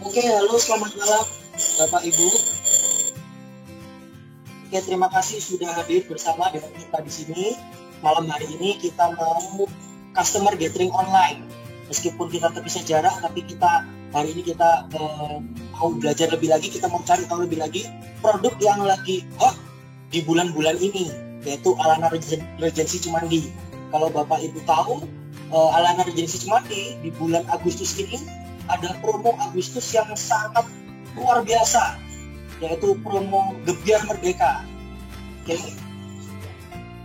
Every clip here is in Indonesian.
Oke, halo, selamat malam Bapak Ibu. Oke, terima kasih sudah hadir bersama dengan kita di sini. Malam hari ini kita mau customer gathering online. Meskipun kita terpisah jarak, tapi hari ini kita mau belajar lebih lagi, kita mau cari tahu lebih lagi produk yang lagi hot di bulan-bulan ini, yaitu Alana Regency Cimandi. Kalau Bapak Ibu tahu, Alana Regency Cimandi di bulan Agustus ini ada promo Agustus yang sangat luar biasa, yaitu promo Gebiar Merdeka. Oke.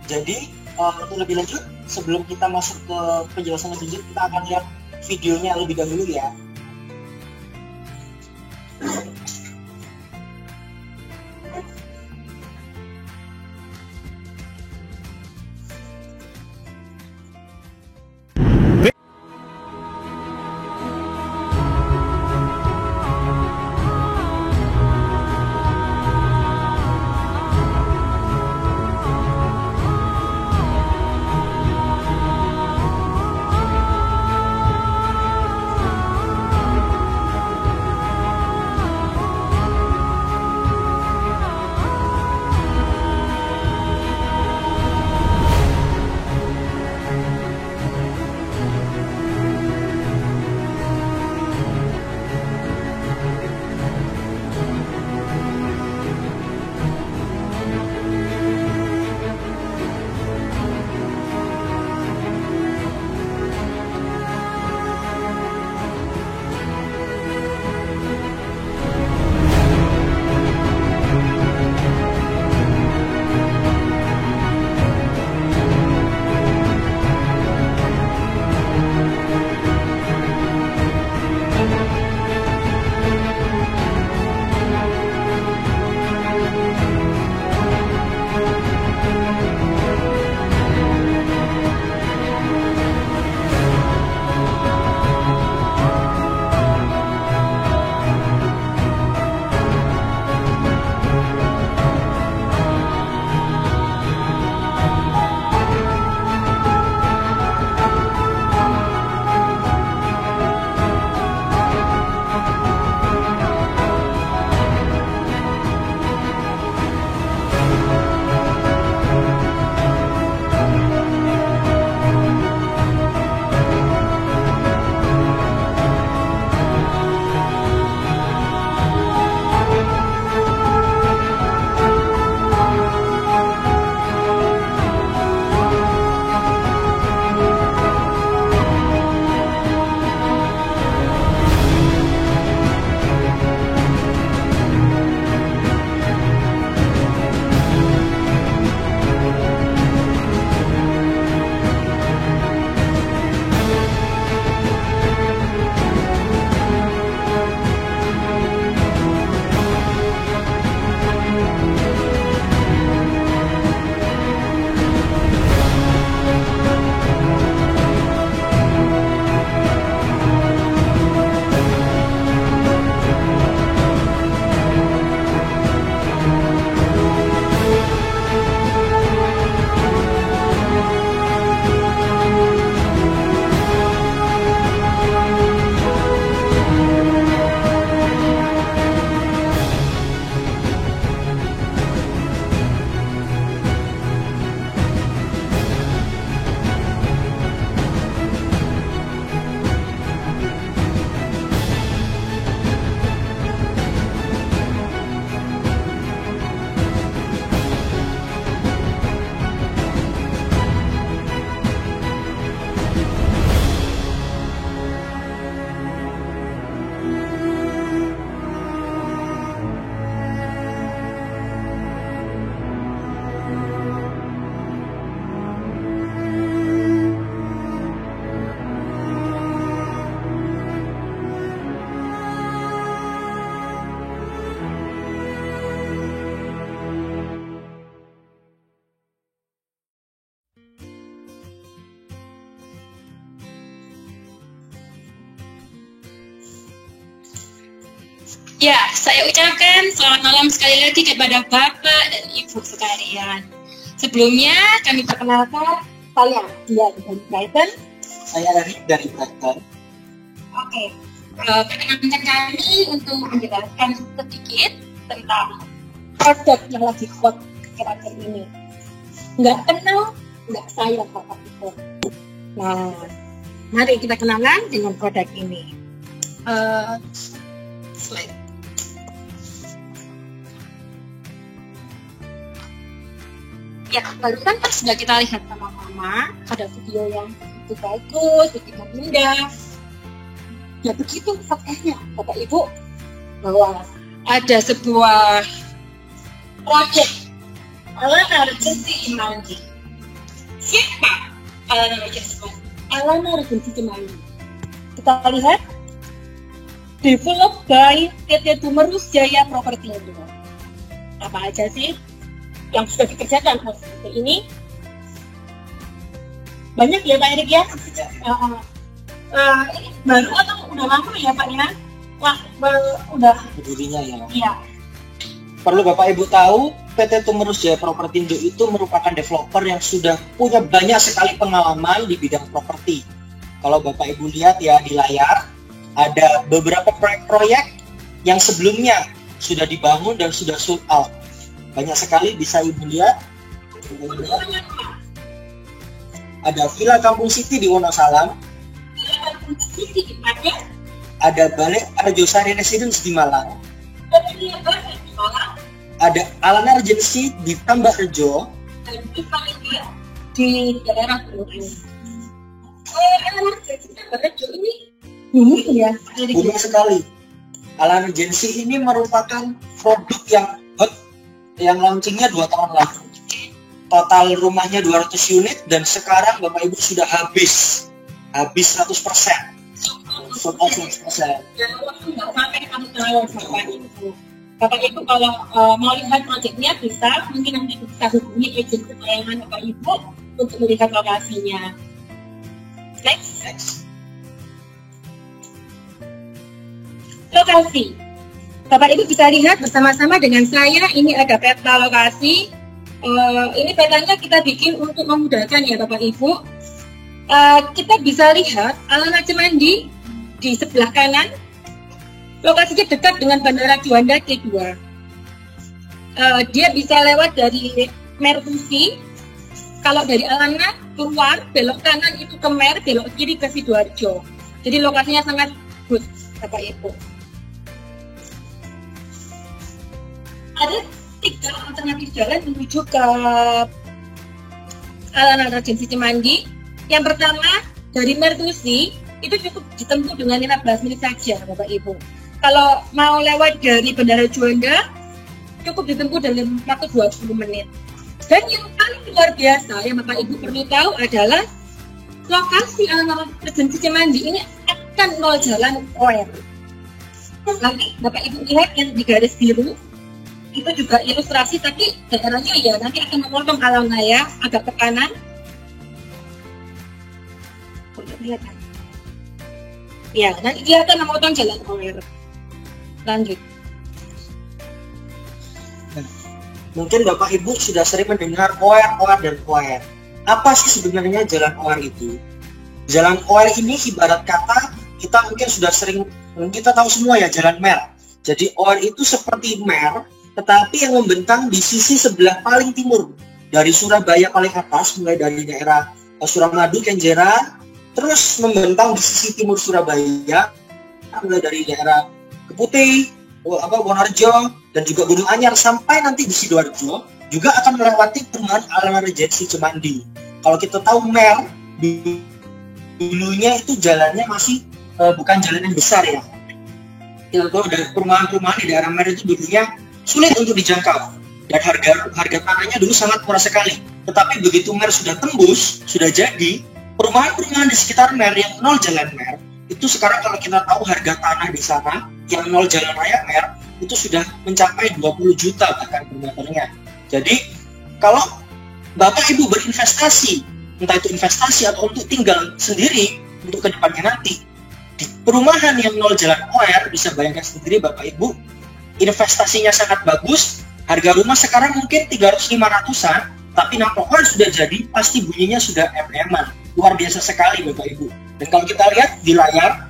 Jadi untuk lebih lanjut, sebelum kita masuk ke penjelasan lebih lanjut, kita akan lihat videonya lebih dahulu ya. Ya, saya ucapkan selamat malam sekali lagi kepada Bapak dan Ibu sekalian. Sebelumnya kami perkenalkan saya dari Brighton. Saya Erik dari Brighton. Oke, perkenankan kami untuk menjelaskan sedikit tentang produk yang lagi hot akhir-akhir ini. Nggak kenal, nggak sayang Bapak Ibu. Nah, mari kita kenalan dengan produk ini. Slide. Ya, barusan kan sudah kita lihat sama-sama, ada video yang begitu bagus, begitu indah. Ya begitu faktanya, Bapak Ibu, bahwa ada sebuah proyek Alana Regency Cimandi. Siapa Alana Regency Cimandi? Alana Regency Cimandi. Kita lihat, developed by PT Tumerus Jaya Property Indo. Apa aja sih yang sudah dikerjakan seperti ini? Banyak ya Pak Erik ya? Ini baru atau udah lama ya Pak ya? Wah, udah berdirinya ya. Iya. Perlu Bapak Ibu tahu, PT Tumerus Jaya Property Indo itu merupakan developer yang sudah punya banyak sekali pengalaman di bidang properti. Kalau Bapak Ibu lihat ya di layar, ada beberapa proyek-proyek yang sebelumnya sudah dibangun dan sudah sold out. Banyak sekali bisa Ibu lihat. Ada Villa Kampung City di Wonosalam. Ada Balai Arjosari Residence di Malang. Ada Alana Regency di Tambak Rejo. Di daerah Buluan. Alana Regency Tambak Rejo ini booming ya? Booming sekali. Alana Regency ini merupakan produk yang hot, yang launchingnya 2 tahun lalu. Total rumahnya 200 unit dan sekarang Bapak Ibu sudah habis 100%. Sold out 100%. Bapak Ibu kalau mau lihat proyeknya bisa, mungkin nanti bisa hubungi agen kesayangan Bapak Ibu untuk melihat lokasinya. Next. Lokasi. Bapak Ibu bisa lihat bersama-sama dengan saya, ini ada peta lokasi. Ini petanya kita bikin untuk memudahkan ya Bapak Ibu. Kita bisa lihat Alana Cimandi di sebelah kanan. Lokasinya dekat dengan Bandara Juanda K2. Dia bisa lewat dari Merkusi. Kalau dari Alana keluar, belok kanan itu ke Mer, belok kiri ke Sidoarjo. Jadi lokasinya sangat good Bapak Ibu. Ada 3 alternatif jalan menuju ke Alana Regency Cimandi. Yang pertama, dari Merkusi itu cukup ditempuh dengan 15 menit saja Bapak Ibu. Kalau mau lewat dari Bandara Juanda, cukup ditempuh dalam waktu 20 menit. Dan yang paling luar biasa yang Bapak Ibu perlu tahu adalah lokasi Alana Regency Cimandi ini akan 0 jalan OR. Nanti Bapak Ibu lihat yang di garis biru, itu juga ilustrasi, tapi daerahnya ya nanti akan memotong Alana ya, agak ke kanan. Lihat kan? Ya, nanti dia akan memotong jalan OR. Lanjut. Mungkin Bapak Ibu sudah sering mendengar OR dan OR. Apa sih sebenarnya jalan OR itu? Jalan OR ini ibarat kata kita mungkin sudah sering, kita tahu semua ya jalan Mer. Jadi OR itu seperti Mer, tetapi yang membentang di sisi sebelah paling timur. Dari Surabaya paling atas, mulai dari daerah Suramadu, Kenjeran, terus membentang di sisi timur Surabaya, mulai dari daerah Keputih, Wonorejo, dan juga Gunung Anyar, sampai nanti di Sidoarjo, juga akan melewati perumahan Alana Regency Cimandi. Kalau kita tahu Mer, dulunya itu jalannya masih bukan jalan yang besar ya. Kita tahu dari perumahan-perumahan di daerah Mer itu dulunya sulit untuk dijangkau, dan harga tanahnya dulu sangat murah sekali. Tetapi begitu Mer sudah tembus, sudah jadi, perumahan-perumahan di sekitar Mer yang 0 jalan Mer, itu sekarang kalau kita tahu harga tanah di sana yang 0 jalan raya Mer itu sudah mencapai 20 juta bahkan per meternya. Jadi kalau Bapak Ibu berinvestasi, entah itu investasi atau untuk tinggal sendiri untuk kedepannya nanti, di perumahan yang 0 jalan OR, bisa bayangkan sendiri Bapak Ibu, investasinya sangat bagus. Harga rumah sekarang mungkin 300-500an, tapi napoknya sudah jadi, pasti bunyinya sudah MM-an. Luar biasa sekali Bapak Ibu. Dan kalau kita lihat di layar,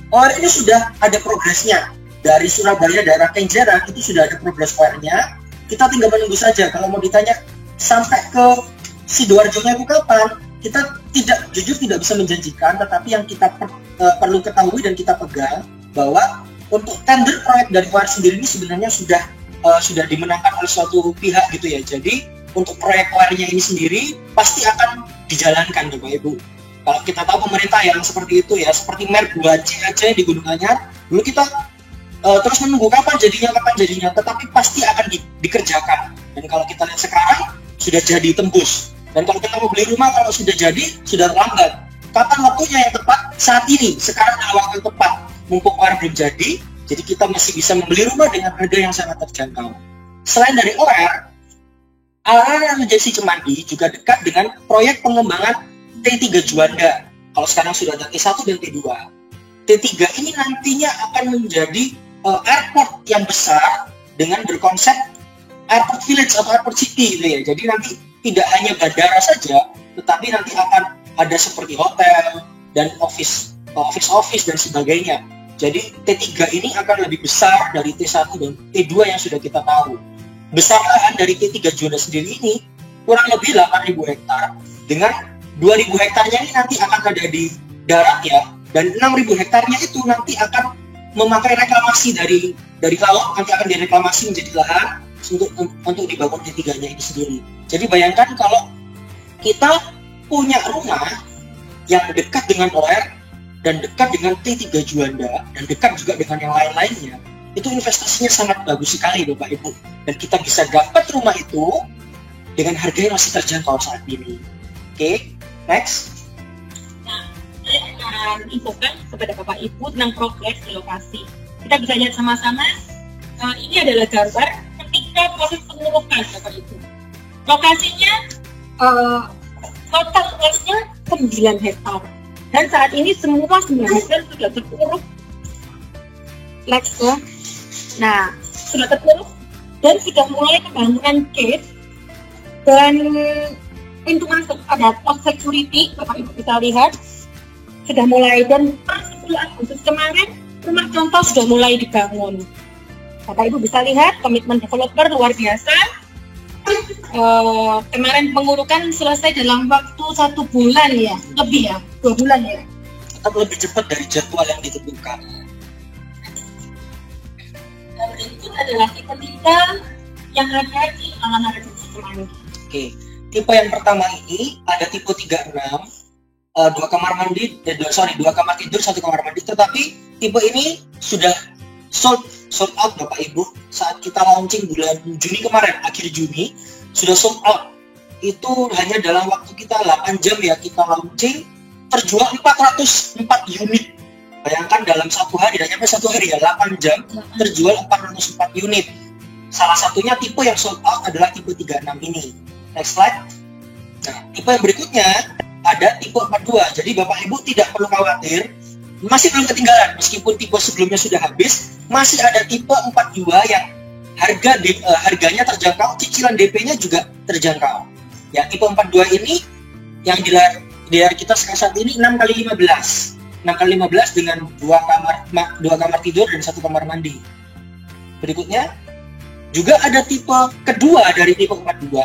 OR ini sudah ada progresnya. Dari Surabaya daerah Kenjeran itu sudah ada progres OR-nya. Kita tinggal menunggu saja. Kalau mau ditanya sampai ke Sidoarjo-nya itu kapan, kita jujur tidak bisa menjanjikan, tetapi yang kita perlu ketahui dan kita pegang bahwa untuk tender proyek dari OR sendiri ini sebenarnya sudah dimenangkan oleh suatu pihak gitu ya. Jadi untuk proyek OR-nya ini sendiri pasti akan dijalankan Bapak Ibu. Kalau kita tahu pemerintah yang seperti itu ya, seperti MER 2C aja di Gunung Anyar, dulu kita terus menunggu kapan jadinya, tetapi pasti akan dikerjakan. Dan kalau kita lihat sekarang sudah jadi tembus. Dan kalau kita mau beli rumah, kalau sudah jadi sudah terlambat. Kapan waktunya yang tepat? Saat ini, sekarang adalah waktu yang tepat. Mumpung OR belum jadi kita masih bisa membeli rumah dengan harga yang sangat terjangkau. Selain dari OR, Alran Regency Cemandi juga dekat dengan proyek pengembangan T3 Juanda. Kalau sekarang sudah ada T1 dan T2. T3 ini nantinya akan menjadi airport yang besar dengan berkonsep airport village atau airport city gitu ya. Jadi nanti tidak hanya bandara saja, tetapi nanti akan ada seperti hotel dan office dan sebagainya. Jadi T3 ini akan lebih besar dari T1 dan T2 yang sudah kita tahu. Besar lahan dari T3 Juanda sendiri ini kurang lebih 8.000 hektar, dengan 2.000 hektarnya ini nanti akan ada di darat ya, dan 6.000 hektarnya itu nanti akan memakai reklamasi dari laut, nanti akan direklamasi menjadi lahan untuk dibangun T3-nya ini sendiri. Jadi bayangkan kalau kita punya rumah yang dekat dengan OR dan dekat dengan T3 Juanda dan dekat juga dengan yang lain-lainnya, itu investasinya sangat bagus sekali Bapak Ibu. Dan kita bisa dapat rumah itu dengan harga yang masih terjangkau saat ini. Oke, next. Saya akan infokan kepada Bapak Ibu tentang progres di lokasi. Kita bisa lihat sama-sama, ini adalah gambar ketika proses pengurukan Bapak Ibu. Lokasinya total luasnya 9 hektar. Dan saat ini semua 9 hektar sudah teruruk. Next ya. Nah, sudah teruruk dan sudah mulai pembangunan gate dan pintu masuk ada pos security, Bapak Ibu bisa lihat. Sudah mulai, dan per 10 Agustus kemarin rumah contoh sudah mulai dibangun. Bapak Ibu bisa lihat komitmen developer luar biasa. Kemarin pengurukan selesai dalam waktu 1 bulan ya, lebih ya, 2 bulan ya. Tetap lebih cepat dari jadwal yang ditentukan. Dan berikut adalah tipe yang ada di Alran Regency Cemandi. Oke, tipe yang pertama ini ada tipe 36. 2 kamar mandi, 2 kamar tidur, 1 kamar mandi. Tetapi tipe ini sudah sold out Bapak Ibu. Saat kita launching bulan Juni kemarin, akhir Juni, sudah sold out. Itu hanya dalam waktu kita 8 jam ya, kita launching, terjual 404 unit. Bayangkan dalam 1 hari, tidak nyampe 1 hari ya, 8 jam, terjual 404 unit. Salah satunya tipe yang sold out adalah tipe 36 ini. Next slide. Nah, tipe yang berikutnya ada tipe 42. Jadi Bapak Ibu tidak perlu khawatir, masih belum ketinggalan. Meskipun tipe sebelumnya sudah habis, masih ada tipe 42 yang harganya terjangkau, cicilan DP-nya juga terjangkau. Ya, tipe 42 ini yang di layar kita saat ini 6x15. 6x15 dengan 2 kamar tidur dan 1 kamar mandi. Berikutnya juga ada tipe kedua dari tipe 42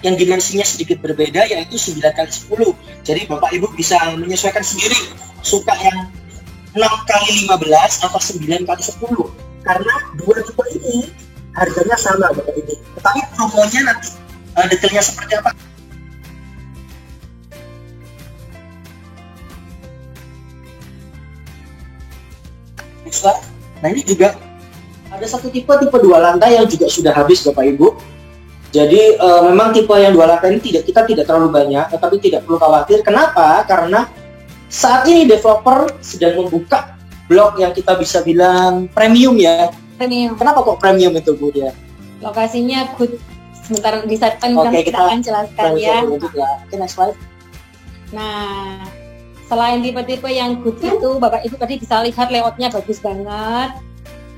yang dimensinya sedikit berbeda, yaitu 9x10. Jadi Bapak Ibu bisa menyesuaikan sendiri, suka yang 6x15 atau 9x10. Karena 2 tipe ini harganya sama Bapak Ibu. Tetapi promonya nanti detailnya seperti apa? Nah, ini juga ada satu tipe 2 lantai yang juga sudah habis Bapak Ibu. Jadi memang tipe yang 2 lantai ini kita tidak terlalu banyak, tetapi tidak perlu khawatir. Kenapa? Karena saat ini developer sedang membuka blok yang kita bisa bilang premium ya. Premium. Kenapa kok premium itu Bu ya? Lokasinya good. Sebentar kita akan jelaskan ya. Oke, next slide. Nah, selain tipe-tipe yang good itu, Bapak Ibu tadi bisa lihat layoutnya bagus banget.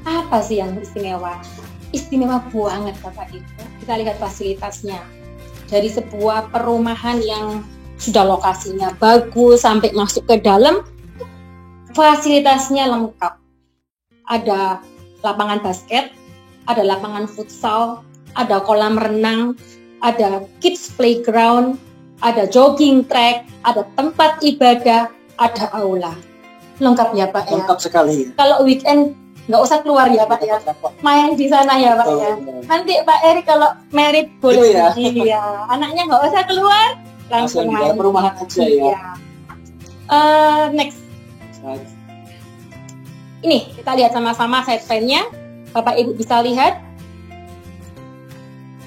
Apa sih yang istimewa? Istimewa banget Bapak Ibu. Kita lihat fasilitasnya. Dari sebuah perumahan yang sudah lokasinya bagus sampai masuk ke dalam, fasilitasnya lengkap. Ada lapangan basket, ada lapangan futsal, ada kolam renang, ada kids playground, ada jogging track, ada tempat ibadah, ada aula. Lengkap ya Pak ya? Lengkap sekali. Kalau weekend nggak usah keluar ya Pak ya? Main di sana ya Pak ya? Nanti Pak Eri kalau merit boleh ya? Ya. Anaknya nggak usah keluar, langsung di main. perumahan aja ya. Next. Ini kita lihat sama-sama side plan-nya. Bapak Ibu bisa lihat.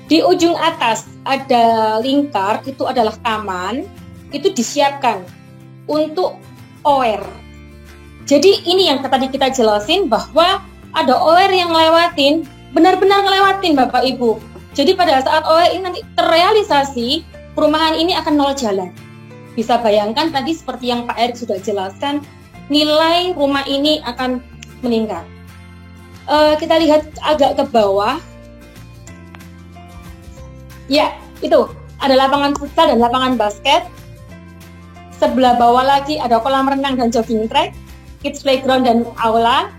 Di ujung atas ada lingkar, itu adalah taman, itu disiapkan untuk OR. Jadi ini yang tadi kita jelasin bahwa ada OR yang ngelewatin, benar-benar ngelewatin Bapak Ibu. Jadi pada saat OR ini nanti terrealisasi, perumahan ini akan 0 jalan. Bisa bayangkan tadi seperti yang Pak Erik sudah jelaskan, nilai rumah ini akan meningkat. Kita lihat agak ke bawah. Ya, itu ada lapangan futsal dan lapangan basket. Sebelah bawah lagi ada kolam renang dan jogging track, kids playground dan aula.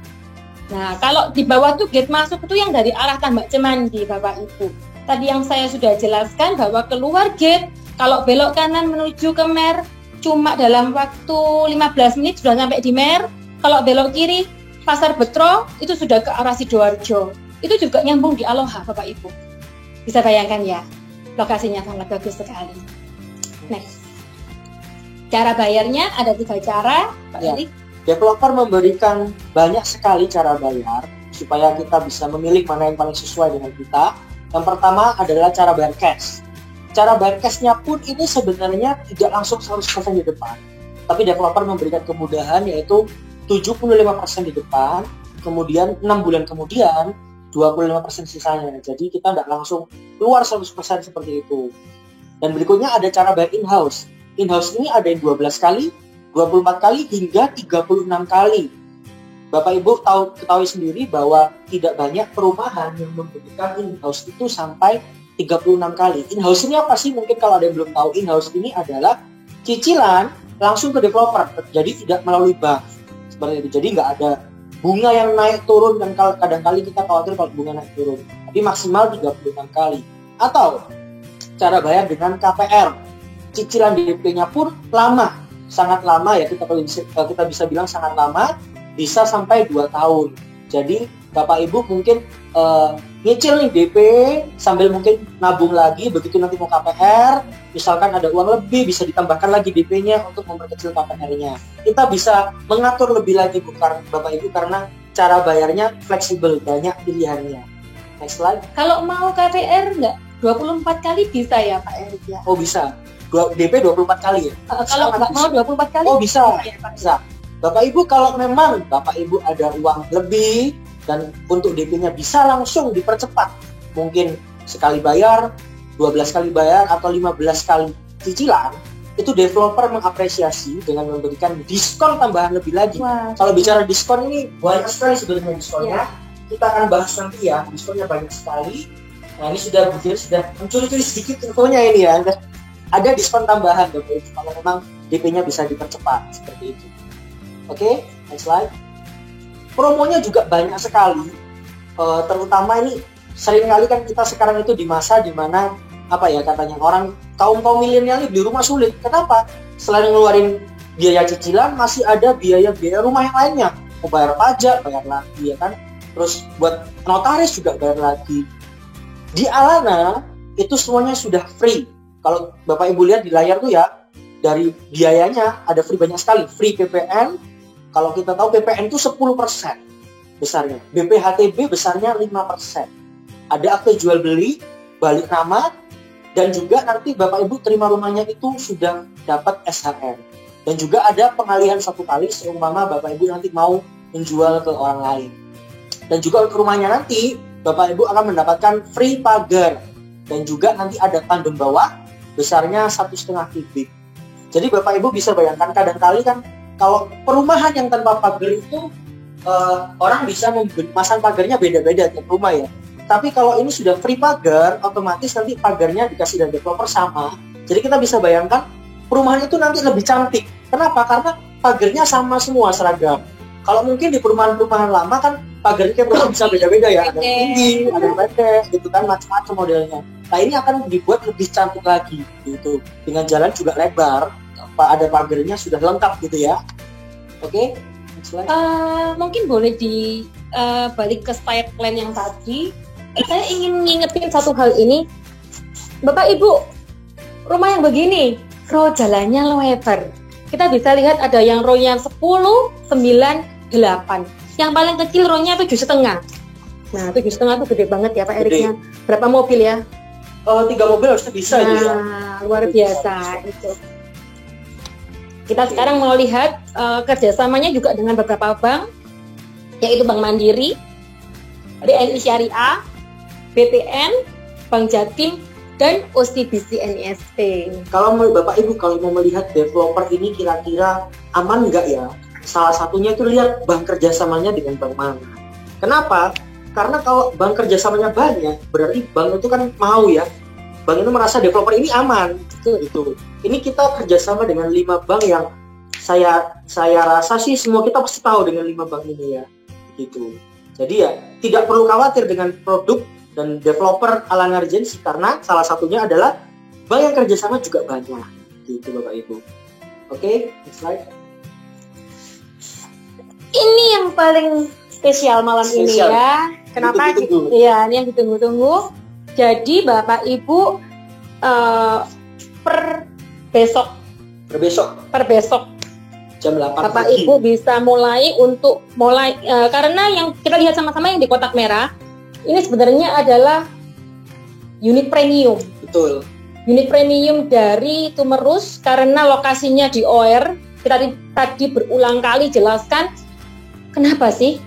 Nah, kalau di bawah tuh gate masuk itu yang dari arah Tambak Cemandi, Bapak Ibu. Tadi yang saya sudah jelaskan bahwa keluar gate, kalau belok kanan menuju ke Mer, cuma dalam waktu 15 menit sudah sampai di Mer. Kalau belok kiri, Pasar Betro, itu sudah ke arah Sidoarjo. Itu juga nyambung di Aloha, Bapak Ibu. Bisa bayangkan ya, lokasinya sangat bagus sekali. Next. Cara bayarnya ada 3 cara, Pak Erik. Developer memberikan banyak sekali cara bayar supaya kita bisa memilih mana yang paling sesuai dengan kita. Yang pertama adalah cara bayar cash. Cara bayar cash-nya pun ini sebenarnya tidak langsung 100% di depan. Tapi developer memberikan kemudahan yaitu 75% di depan, kemudian 6 bulan kemudian 25% sisanya. Jadi kita tidak langsung keluar 100% seperti itu. Dan berikutnya ada cara bayar in-house. In-house ini ada yang 12 kali, 24 kali, hingga 36 kali. Bapak Ibu ketahui sendiri bahwa tidak banyak perumahan yang memberikan in-house itu sampai 36 kali. In-house ini apa sih? Mungkin kalau ada yang belum tahu, in-house ini adalah cicilan langsung ke developer. Jadi tidak melalui bank. Seperti itu. Jadi nggak ada bunga yang naik turun, dan kadang-kali kita khawatir kalau bunga naik turun. Tapi maksimal 36 kali. Atau cara bayar dengan KPR. Cicilan DP-nya pun lama, sangat lama ya, kita bisa bilang sangat lama, bisa sampai 2 tahun. Jadi Bapak Ibu mungkin nyicil nih DP sambil mungkin nabung lagi, begitu nanti mau KPR, misalkan ada uang lebih bisa ditambahkan lagi DP-nya untuk memperkecil KPR-nya. Kita bisa mengatur lebih lagi Bapak Ibu karena cara bayarnya fleksibel, banyak pilihannya. Next slide. Kalau mau KPR enggak 24 kali bisa ya Pak Erik ya? Oh bisa. DP 24 kali ya? Kalau nggak mau 24 kali? Oh bisa. Ya, Pak. Bisa. Bapak Ibu kalau memang Bapak Ibu ada uang lebih dan untuk DP-nya bisa langsung dipercepat, mungkin sekali bayar, 12 kali bayar, atau 15 kali cicilan, itu developer mengapresiasi dengan memberikan diskon tambahan lebih lagi. Wah. Kalau bicara diskon ini banyak sekali sebenarnya diskonnya. Kita akan bahas nanti ya, diskonnya banyak sekali. Nah ini sudah mencuri-curi sedikit infonya ini ya. Ada diskon tambahan Bapak Ibu kalau memang DP-nya bisa dipercepat seperti itu. Oke, next slide. Promonya juga banyak sekali, terutama ini seringkali kan kita sekarang itu di masa dimana apa ya katanya kaum milenial ini beli rumah sulit. Kenapa? Selain ngeluarin biaya cicilan, masih ada biaya rumah yang lainnya. Mau bayar pajak, bayar lagi ya kan. Terus buat notaris juga bayar lagi. Di Alana itu semuanya sudah free. Kalau Bapak Ibu lihat di layar tuh ya, dari biayanya ada free banyak sekali. Free PPN. Kalau kita tahu PPN itu 10% besarnya. BPHTB besarnya 5%. Ada akte jual beli, balik nama, dan juga nanti Bapak Ibu terima rumahnya itu sudah dapat SHR. Dan juga ada pengalihan 1 kali seumpama Bapak Ibu nanti mau menjual ke orang lain. Dan juga untuk rumahnya nanti Bapak Ibu akan mendapatkan free pagar. Dan juga nanti ada tandem bawah besarnya 1,5 kubik. Jadi Bapak Ibu bisa bayangkan kadang-kali kan kalau perumahan yang tanpa pagar itu orang bisa memasang pagarnya beda-beda tiap rumah ya. Tapi kalau ini sudah free pagar, otomatis nanti pagarnya dikasih dari developer sama. Jadi kita bisa bayangkan perumahan itu nanti lebih cantik. Kenapa? Karena pagernya sama semua, seragam. Kalau mungkin di perumahan-perumahan lama kan pagernya kayak bisa beda-beda ya, ada yang tinggi, ada yang pendek, gitu kan, macam-macam modelnya. Nah ini akan dibuat lebih cantik lagi, gitu. Dengan jalan juga lebar, ada pagernya sudah lengkap gitu ya. Oke, mungkin boleh balik ke side plan yang tadi. Saya ingin ngingetin satu hal ini, Bapak Ibu, rumah yang begini, row jalannya lebar. Kita bisa lihat ada yang row-nya 10, 9, 8. Yang paling kecil row-nya 7,5. Nah, 7,5 itu gede banget ya Pak Eriknya. Berapa mobil ya? 3 mobil harusnya bisa nah, ya. Luar biasa itu. Kita sekarang mau lihat kerjasamanya juga dengan beberapa bank, yaitu Bank Mandiri, BNI Syariah, BTN, Bank Jatim, dan OCBC NISP. Kalau Bapak Ibu kalau mau melihat developer ini kira-kira aman nggak ya? Salah satunya itu lihat bank kerjasamanya dengan bank mana. Kenapa? Karena kalau bank kerjasamanya banyak, berarti bank itu kan mau ya. Bank itu merasa developer ini aman. Gitu. Ini kita kerjasama dengan 5 bank yang saya rasa sih semua kita pasti tahu dengan 5 bank ini ya. Gitu. Jadi ya tidak perlu khawatir dengan produk dan developer ala emergency karena salah satunya adalah bank yang kerjasama juga banyak, gitu Bapak Ibu. Oke, next slide. Ini yang paling spesial malam ini ya. Kenapa? Iya, ini yang ditunggu-tunggu. Jadi Bapak Ibu per besok jam 8 Bapak pagi. Ibu bisa mulai karena yang kita lihat sama-sama yang di kotak merah ini sebenarnya adalah unit premium. Betul. Unit premium dari Tumerus karena lokasinya di OR. Kita tadi berulang kali jelaskan kenapa sih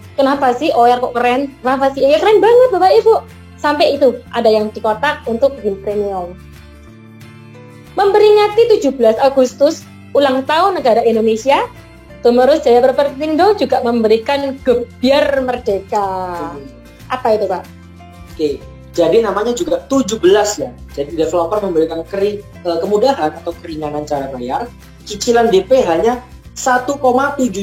OR kok keren? Kenapa sih? Ya keren banget Bapak Ibu. Sampai itu ada yang di kotak untuk unit premium. Memperingati 17 Agustus ulang tahun negara Indonesia, Tumerus Jaya Propertindo juga memberikan gebyar merdeka. Apa itu Pak? Oke, jadi namanya juga 17 ya. Jadi developer memberikan kemudahan atau keringanan cara bayar. Cicilan DP hanya 1,7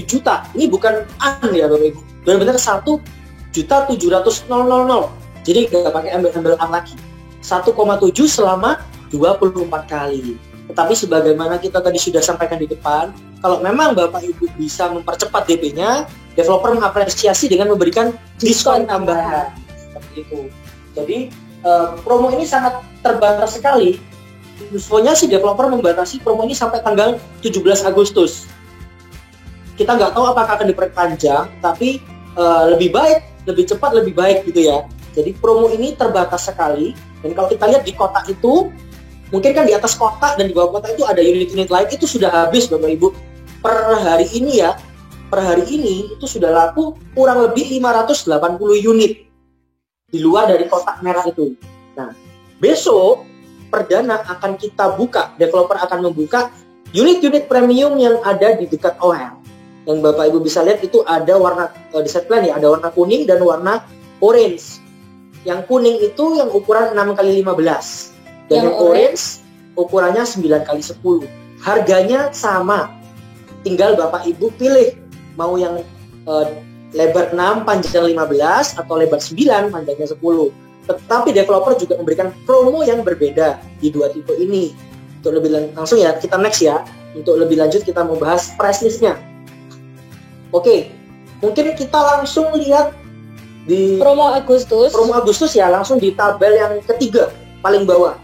juta. Ini bukan ya Bapak Ibu. Benar-benar 1.700.000. Jadi nggak pakai ambil lagi. 1,7 selama 24 kali. Tetapi sebagaimana kita tadi sudah sampaikan di depan, kalau memang Bapak Ibu bisa mempercepat DP-nya, developer mengapresiasi dengan memberikan diskon tambahan. Seperti itu. Jadi promo ini sangat terbatas sekali. Infonya sih developer membatasi promo ini sampai tanggal 17 Agustus. Kita nggak tahu apakah akan diperpanjang, tapi lebih baik, lebih cepat, lebih baik gitu ya. Jadi promo ini terbatas sekali. Dan kalau kita lihat di kotak itu, mungkin kan di atas kotak dan di bawah kotak itu ada unit-unit lain, itu sudah habis Bapak Ibu. Per hari ini itu sudah laku kurang lebih 580 unit di luar dari kotak merah itu. Nah, besok perdana akan kita buka, developer akan membuka unit-unit premium yang ada di dekat OR. Yang Bapak Ibu bisa lihat itu ada warna di set plan ya, ada warna kuning dan warna orange. Yang kuning itu yang ukuran 6x15. Dan yang orange ukurannya 9x10. Harganya sama. Tinggal Bapak Ibu pilih mau yang lebar 6 panjang 15 atau lebar 9 panjangnya 10. Tetapi developer juga memberikan promo yang berbeda di dua tipe ini. Untuk lebih langsung ya kita next ya. Untuk lebih lanjut kita mau bahas price listnya. Oke, mungkin kita langsung lihat di promo Agustus ya, langsung di tabel yang ketiga paling bawah.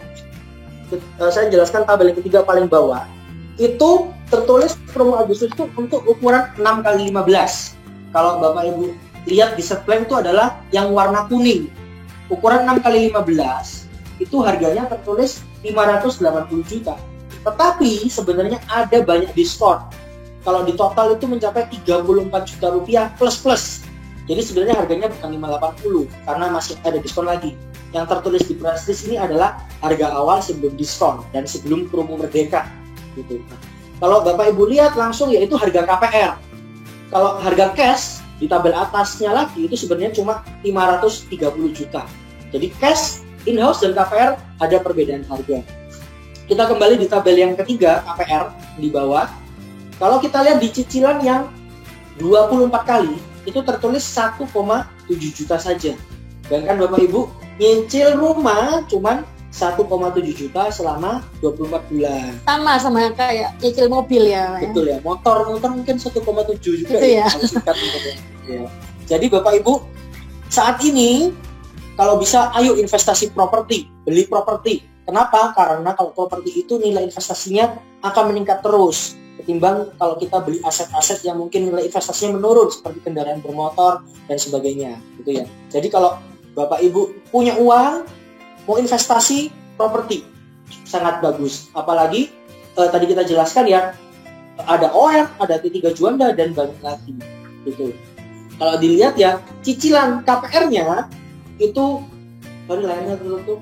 Saya jelaskan tabel yang ketiga paling bawah. Itu tertulis promo Agustus itu untuk ukuran 6x15. Kalau Bapak Ibu lihat di set plan itu adalah yang warna kuning. Ukuran 6x15 itu harganya tertulis 580 juta. Tetapi sebenarnya ada banyak diskon. Kalau di total itu mencapai 34 juta rupiah plus. Jadi sebenarnya harganya bukan 580 karena masih ada diskon lagi. Yang tertulis di price list ini adalah harga awal sebelum diskon dan sebelum promo merdeka gitu. Kalau Bapak Ibu lihat langsung yaitu harga KPR. Kalau harga cash di tabel atasnya lagi itu sebenarnya cuma 530 juta. Jadi cash, in-house dan KPR ada perbedaan harga. Kita kembali di tabel yang ketiga KPR di bawah. Kalau kita lihat di cicilan yang 24 kali, itu tertulis 1,7 juta saja. Bayangkan Bapak Ibu, nyicil rumah cuman 1,7 juta selama 24 bulan. Sama kayak nyicil mobil ya. Betul ya, motor mungkin 1,7 juga gitu ya. Ya. Jadi Bapak Ibu, saat ini kalau bisa ayo investasi properti, beli properti. Kenapa? Karena kalau properti itu nilai investasinya akan meningkat terus ketimbang kalau kita beli aset-aset yang mungkin nilai investasinya menurun seperti kendaraan bermotor dan sebagainya, gitu ya. Jadi kalau Bapak Ibu punya uang mau investasi properti sangat bagus. Apalagi tadi kita jelaskan ya, ada OR, ada T3 Juanda dan banyak lagi gitu. Kalau dilihat ya, cicilan KPR-nya itu baru lainnya dulu tuh.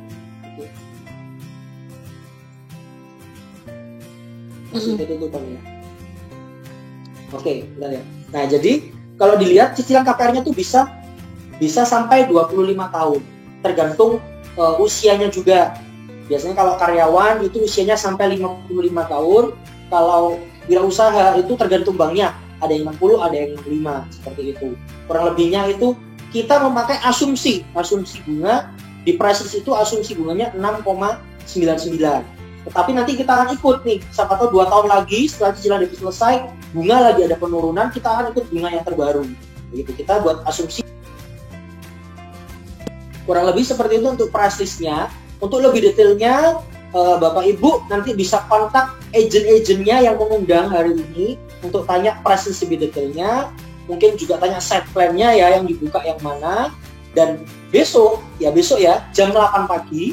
Oke, benar ya. Nah, jadi kalau dilihat cicilan KPR-nya tuh bisa sampai 25 tahun. Tergantung usianya juga. Biasanya kalau karyawan itu usianya sampai 55 tahun. Kalau wirausaha itu tergantung banknya. Ada yang 60, ada yang 5, seperti itu. Kurang lebihnya itu kita memakai asumsi bunga di prices itu asumsi bunganya 6,99. Tetapi nanti kita akan ikut nih, siapa tahu 2 tahun lagi setelah cicilan itu selesai, bunga lagi ada penurunan, kita akan ikut bunga yang terbaru. Begitu, kita buat asumsi. Kurang lebih seperti itu untuk price list-nya. Untuk lebih detailnya, Bapak Ibu nanti bisa kontak agent-agentnya yang mengundang hari ini untuk tanya price list lebih detailnya. Mungkin juga tanya set plan-nya ya, yang dibuka yang mana. Dan besok ya jam 8 pagi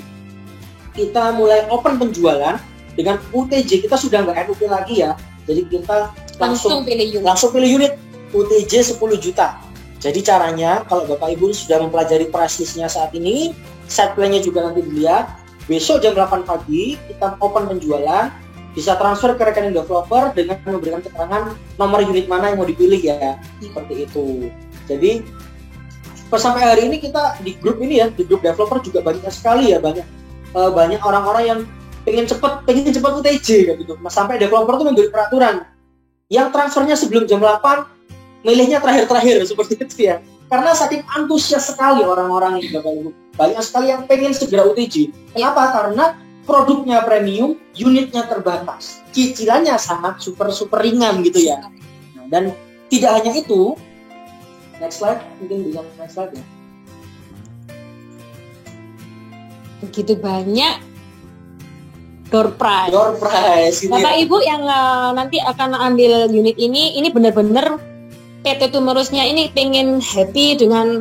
kita mulai open penjualan dengan UTJ. Kita sudah nggak NUP lagi ya, jadi kita langsung pilih unit UTJ 10 juta. Jadi caranya kalau Bapak Ibu sudah mempelajari price list-nya saat ini, set plan-nya juga nanti dilihat. Besok jam 8 pagi kita open penjualan, bisa transfer ke rekening developer dengan memberikan keterangan nomor unit mana yang mau dipilih ya, seperti itu. Jadi sampai hari ini kita di grup ini ya, di grup developer juga banyak sekali ya, banyak orang-orang yang pengen cepat UTJ gitu. Sampai developer tuh membuat peraturan yang transfernya sebelum jam 8, milihnya terakhir seperti itu ya. Karena saking antusias sekali orang-orang ini Bapak Ibu. Banyak sekali yang pengen segera UTJ. Kenapa? Karena produknya premium, unitnya terbatas, cicilannya sangat super ringan gitu ya. Nah, dan tidak hanya itu, next slide, mungkin bisa next slide ya. Begitu banyak door prize gitu Bapak ya. Ibu yang nanti akan ambil unit ini benar-benar PT Tumerusnya ini pengen happy dengan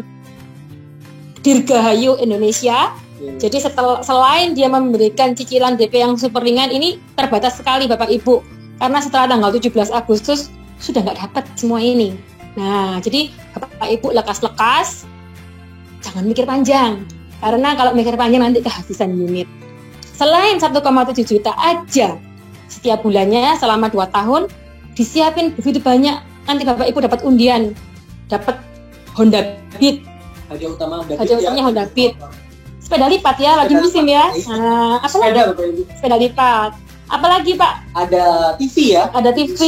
Dirgahayu Indonesia. Jadi selain dia memberikan cicilan DP yang super ringan, ini terbatas sekali Bapak Ibu, karena setelah tanggal 17 Agustus sudah nggak dapat semua ini. Nah, jadi Bapak Ibu lekas-lekas, jangan mikir panjang, karena kalau mikir panjang nanti kehabisan unit. Selain 1,7 juta aja setiap bulannya selama 2 tahun, disiapin begitu banyak. Nanti Bapak Ibu dapat undian, dapat Honda Beat. Hadiah utamanya Honda Beat. Sepeda lipat ya, lagi musim ya. Nah, apa lagi? Sepeda lipat. Apalagi Pak? Ada TV ya. Ada TV.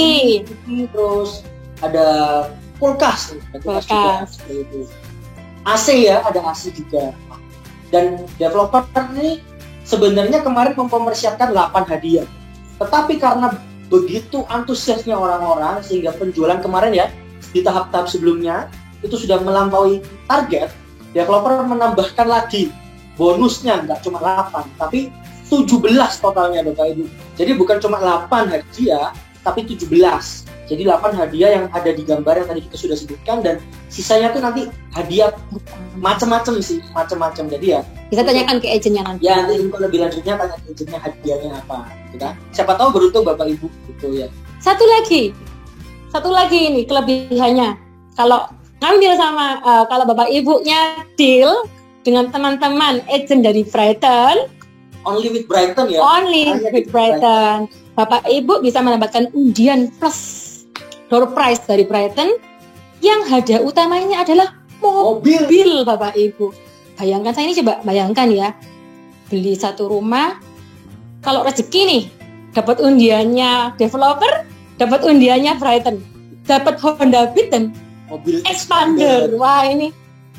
Terus ada kulkas. AC ya, ada AC juga. Dan developer ini sebenarnya kemarin mempersiapkan 8 hadiah. Tetapi karena begitu antusiasnya orang-orang sehingga penjualan kemarin ya di tahap-tahap sebelumnya itu sudah melampaui target, developer menambahkan lagi bonusnya, nggak cuma 8 tapi 17 totalnya Bapak Ibu. Jadi bukan cuma 8 hadiah tapi 17. Jadi 8 hadiah yang ada di gambar yang tadi kita sudah sebutkan, dan sisanya tuh nanti hadiah macam-macam sih, macam-macam. Jadi ya kita tanyakan ke agennya nanti. Ya, nanti info lebih lanjutnya tanya ke agennya hadiahnya apa, gitu kan. Siapa tahu beruntung Bapak Ibu gitu ya. Satu lagi ini kelebihannya. Kalau ngambil sama kalau Bapak Ibunya deal dengan teman-teman agent dari Brighton, only with Brighton ya. Only with Brighton. Bapak Ibu bisa mendapatkan undian plus door prize dari Brighton yang hadiah utamanya adalah mobil Bapak Ibu. Bayangkan, saya ini coba bayangkan ya, beli satu rumah, kalau rezeki nih dapat undiannya developer, dapat undiannya Brighton, dapat Honda Beat dan mobil Expander. Wah, ini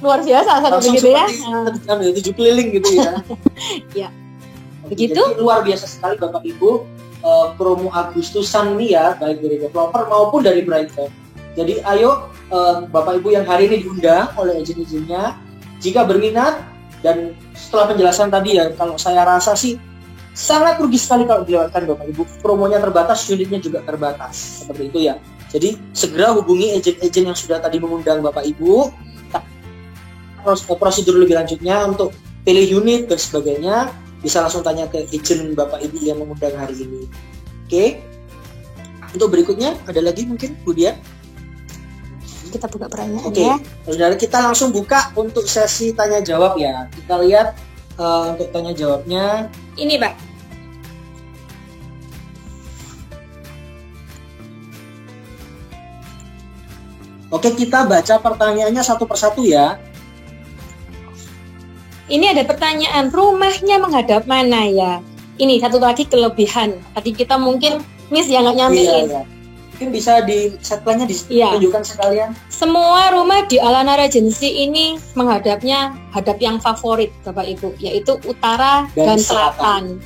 luar biasa satu langsung begitu ya. seperti 7 keliling gitu ya. Ya. Begitu. Jadi luar biasa sekali Bapak Ibu, promo Agustusan ini ya, baik dari developer maupun dari Brighton. Jadi ayo Bapak Ibu yang hari ini diundang oleh agen-agennya, jika berminat, dan setelah penjelasan tadi ya, kalau saya rasa sih sangat rugi sekali kalau dilewatkan Bapak Ibu. Promonya terbatas, unitnya juga terbatas, seperti itu ya. Jadi segera hubungi agen-agen yang sudah tadi mengundang Bapak Ibu. Prosedur lebih lanjutnya untuk pilih unit dan sebagainya bisa langsung tanya ke agen Bapak Ibu yang mengundang hari ini. Oke. Untuk berikutnya ada lagi mungkin Bu Dia? Kita buka pertanyaan Oke. ya. Saudara, kita langsung buka untuk sesi tanya jawab ya. Kita lihat untuk tanya jawabnya. Ini Pak. Oke, kita baca pertanyaannya satu persatu ya. Ini ada pertanyaan, rumahnya menghadap mana ya? Ini satu lagi kelebihan. Tadi kita mungkin Miss yang nggak nyampein. Iya. Mungkin bisa di set plan-nya ditunjukkan sekalian. Semua rumah di Alana Regency ini menghadapnya hadap yang favorit Bapak Ibu, yaitu utara dan selatan.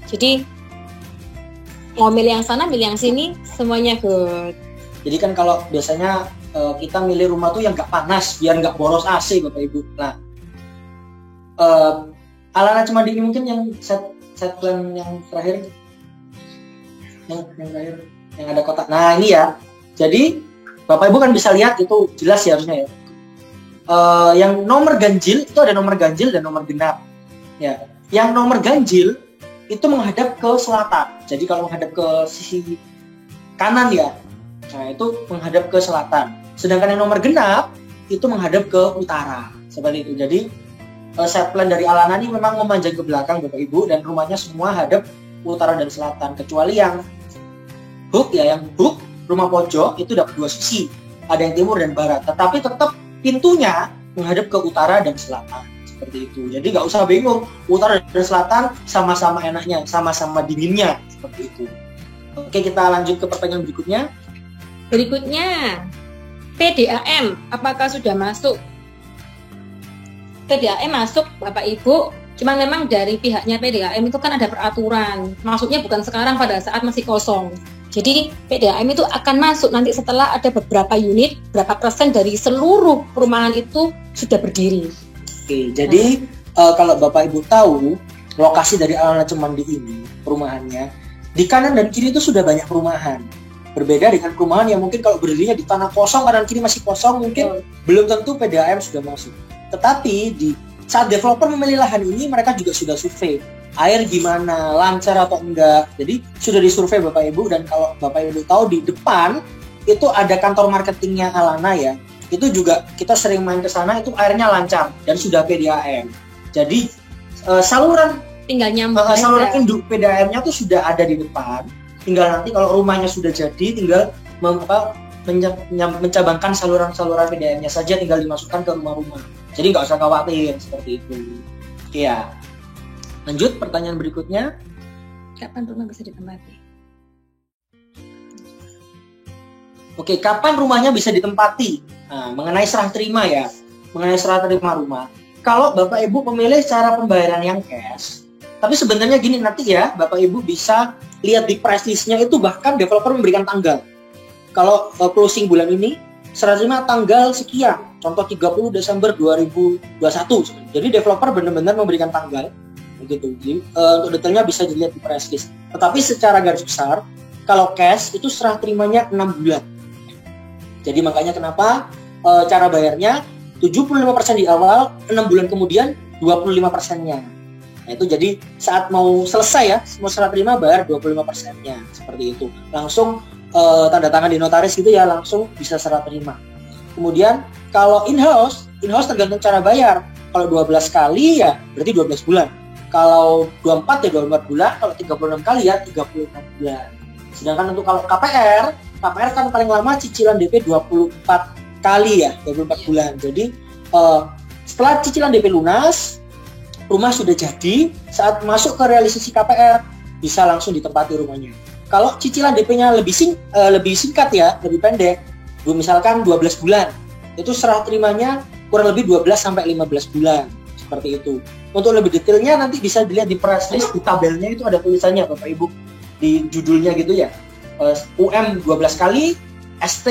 Jadi mau milih yang sana, milih yang sini, semuanya good. Jadi kan kalau biasanya kita milih rumah tuh yang nggak panas, biar nggak boros AC Bapak Ibu. Nah, Alana Cemandi ini mungkin yang set plan yang terakhir, yang terakhir, yang ada kotak. Nah ini ya. Jadi Bapak Ibu kan bisa lihat itu jelas ya harusnya ya. Yang nomor ganjil itu ada nomor ganjil dan nomor genap. Ya. Yang nomor ganjil itu menghadap ke selatan. Jadi kalau menghadap ke sisi kanan ya, nah itu menghadap ke selatan. Sedangkan yang nomor genap itu menghadap ke utara. Seperti itu. Jadi set plan dari Alana ini memang memanjang ke belakang Bapak Ibu, dan rumahnya semua hadap utara dan selatan, kecuali yang hook ya, yang hook rumah pojok itu dapat dua sisi, ada yang timur dan barat, tetapi tetap pintunya menghadap ke utara dan selatan, seperti itu. Jadi nggak usah bingung, utara dan selatan sama-sama enaknya, sama-sama dinginnya, seperti itu. Oke, kita lanjut ke pertanyaan berikutnya. Berikutnya, PDAM apakah sudah masuk? PDAM masuk Bapak Ibu, cuman memang dari pihaknya PDAM itu kan ada peraturan, maksudnya bukan sekarang pada saat masih kosong. Jadi PDAM itu akan masuk nanti setelah ada beberapa unit, berapa persen dari seluruh perumahan itu sudah berdiri. Oke, jadi kalau Bapak Ibu tahu lokasi dari Alana Cemandi ini, perumahannya di kanan dan kiri itu sudah banyak perumahan. Berbeda dengan perumahan yang mungkin kalau berdirinya di tanah kosong, kanan kiri masih kosong, mungkin belum tentu PDAM sudah masuk. Tetapi di saat developer memilih lahan ini, mereka juga sudah survei air gimana, lancar atau enggak. Jadi sudah disurvei Bapak Ibu, dan kalau Bapak Ibu tahu di depan itu ada kantor marketingnya Alana ya. Itu juga kita sering main ke sana, itu airnya lancar dan sudah PDAM. Jadi saluran tinggal nyambung. Saluran induk PDAM-nya tuh sudah ada di depan. Tinggal nanti kalau rumahnya sudah jadi, tinggal mencabangkan saluran-saluran PDAM-nya saja, tinggal dimasukkan ke rumah-rumah. Jadi nggak usah khawatir seperti itu. Ya. Lanjut pertanyaan berikutnya. Kapan rumah bisa ditempati? Oke, kapan rumahnya bisa ditempati? Nah, mengenai serah terima ya. Mengenai serah terima rumah. Kalau Bapak Ibu memilih cara pembayaran yang cash, tapi sebenarnya gini nanti ya, Bapak Ibu bisa lihat di price list-nya itu, bahkan developer memberikan tanggal. Kalau closing bulan ini, serah terima tanggal sekian, contoh 30 Desember 2021. Jadi developer benar-benar memberikan tanggal, begitu. Jadi, untuk detailnya bisa dilihat di price list. Tetapi secara garis besar, kalau cash itu serah terimanya 6 bulan. Jadi makanya kenapa cara bayarnya 75% di awal, 6 bulan kemudian 25%-nya. Nah, itu jadi saat mau selesai ya, semua serah terima bayar 25%-nya, seperti itu. Langsung tanda tangan di notaris gitu ya, langsung bisa serah terima. Kemudian kalau in-house tergantung cara bayar. Kalau 12 kali ya berarti 12 bulan. Kalau 24 ya 24 bulan, kalau 36 kali ya 36 bulan. Sedangkan untuk kalau KPR kan paling lama cicilan DP 24 kali ya, 24 bulan. Jadi setelah cicilan DP lunas, rumah sudah jadi, saat masuk ke realisasi KPR bisa langsung ditempati rumahnya. Kalau cicilan DP-nya lebih singkat ya, lebih pendek, misalkan 12 bulan, itu serah terimanya kurang lebih 12 sampai 15 bulan, seperti itu. Untuk lebih detailnya nanti bisa dilihat di press list, di tabelnya itu ada tulisannya Bapak Ibu, di judulnya gitu ya. UM 12 kali, ST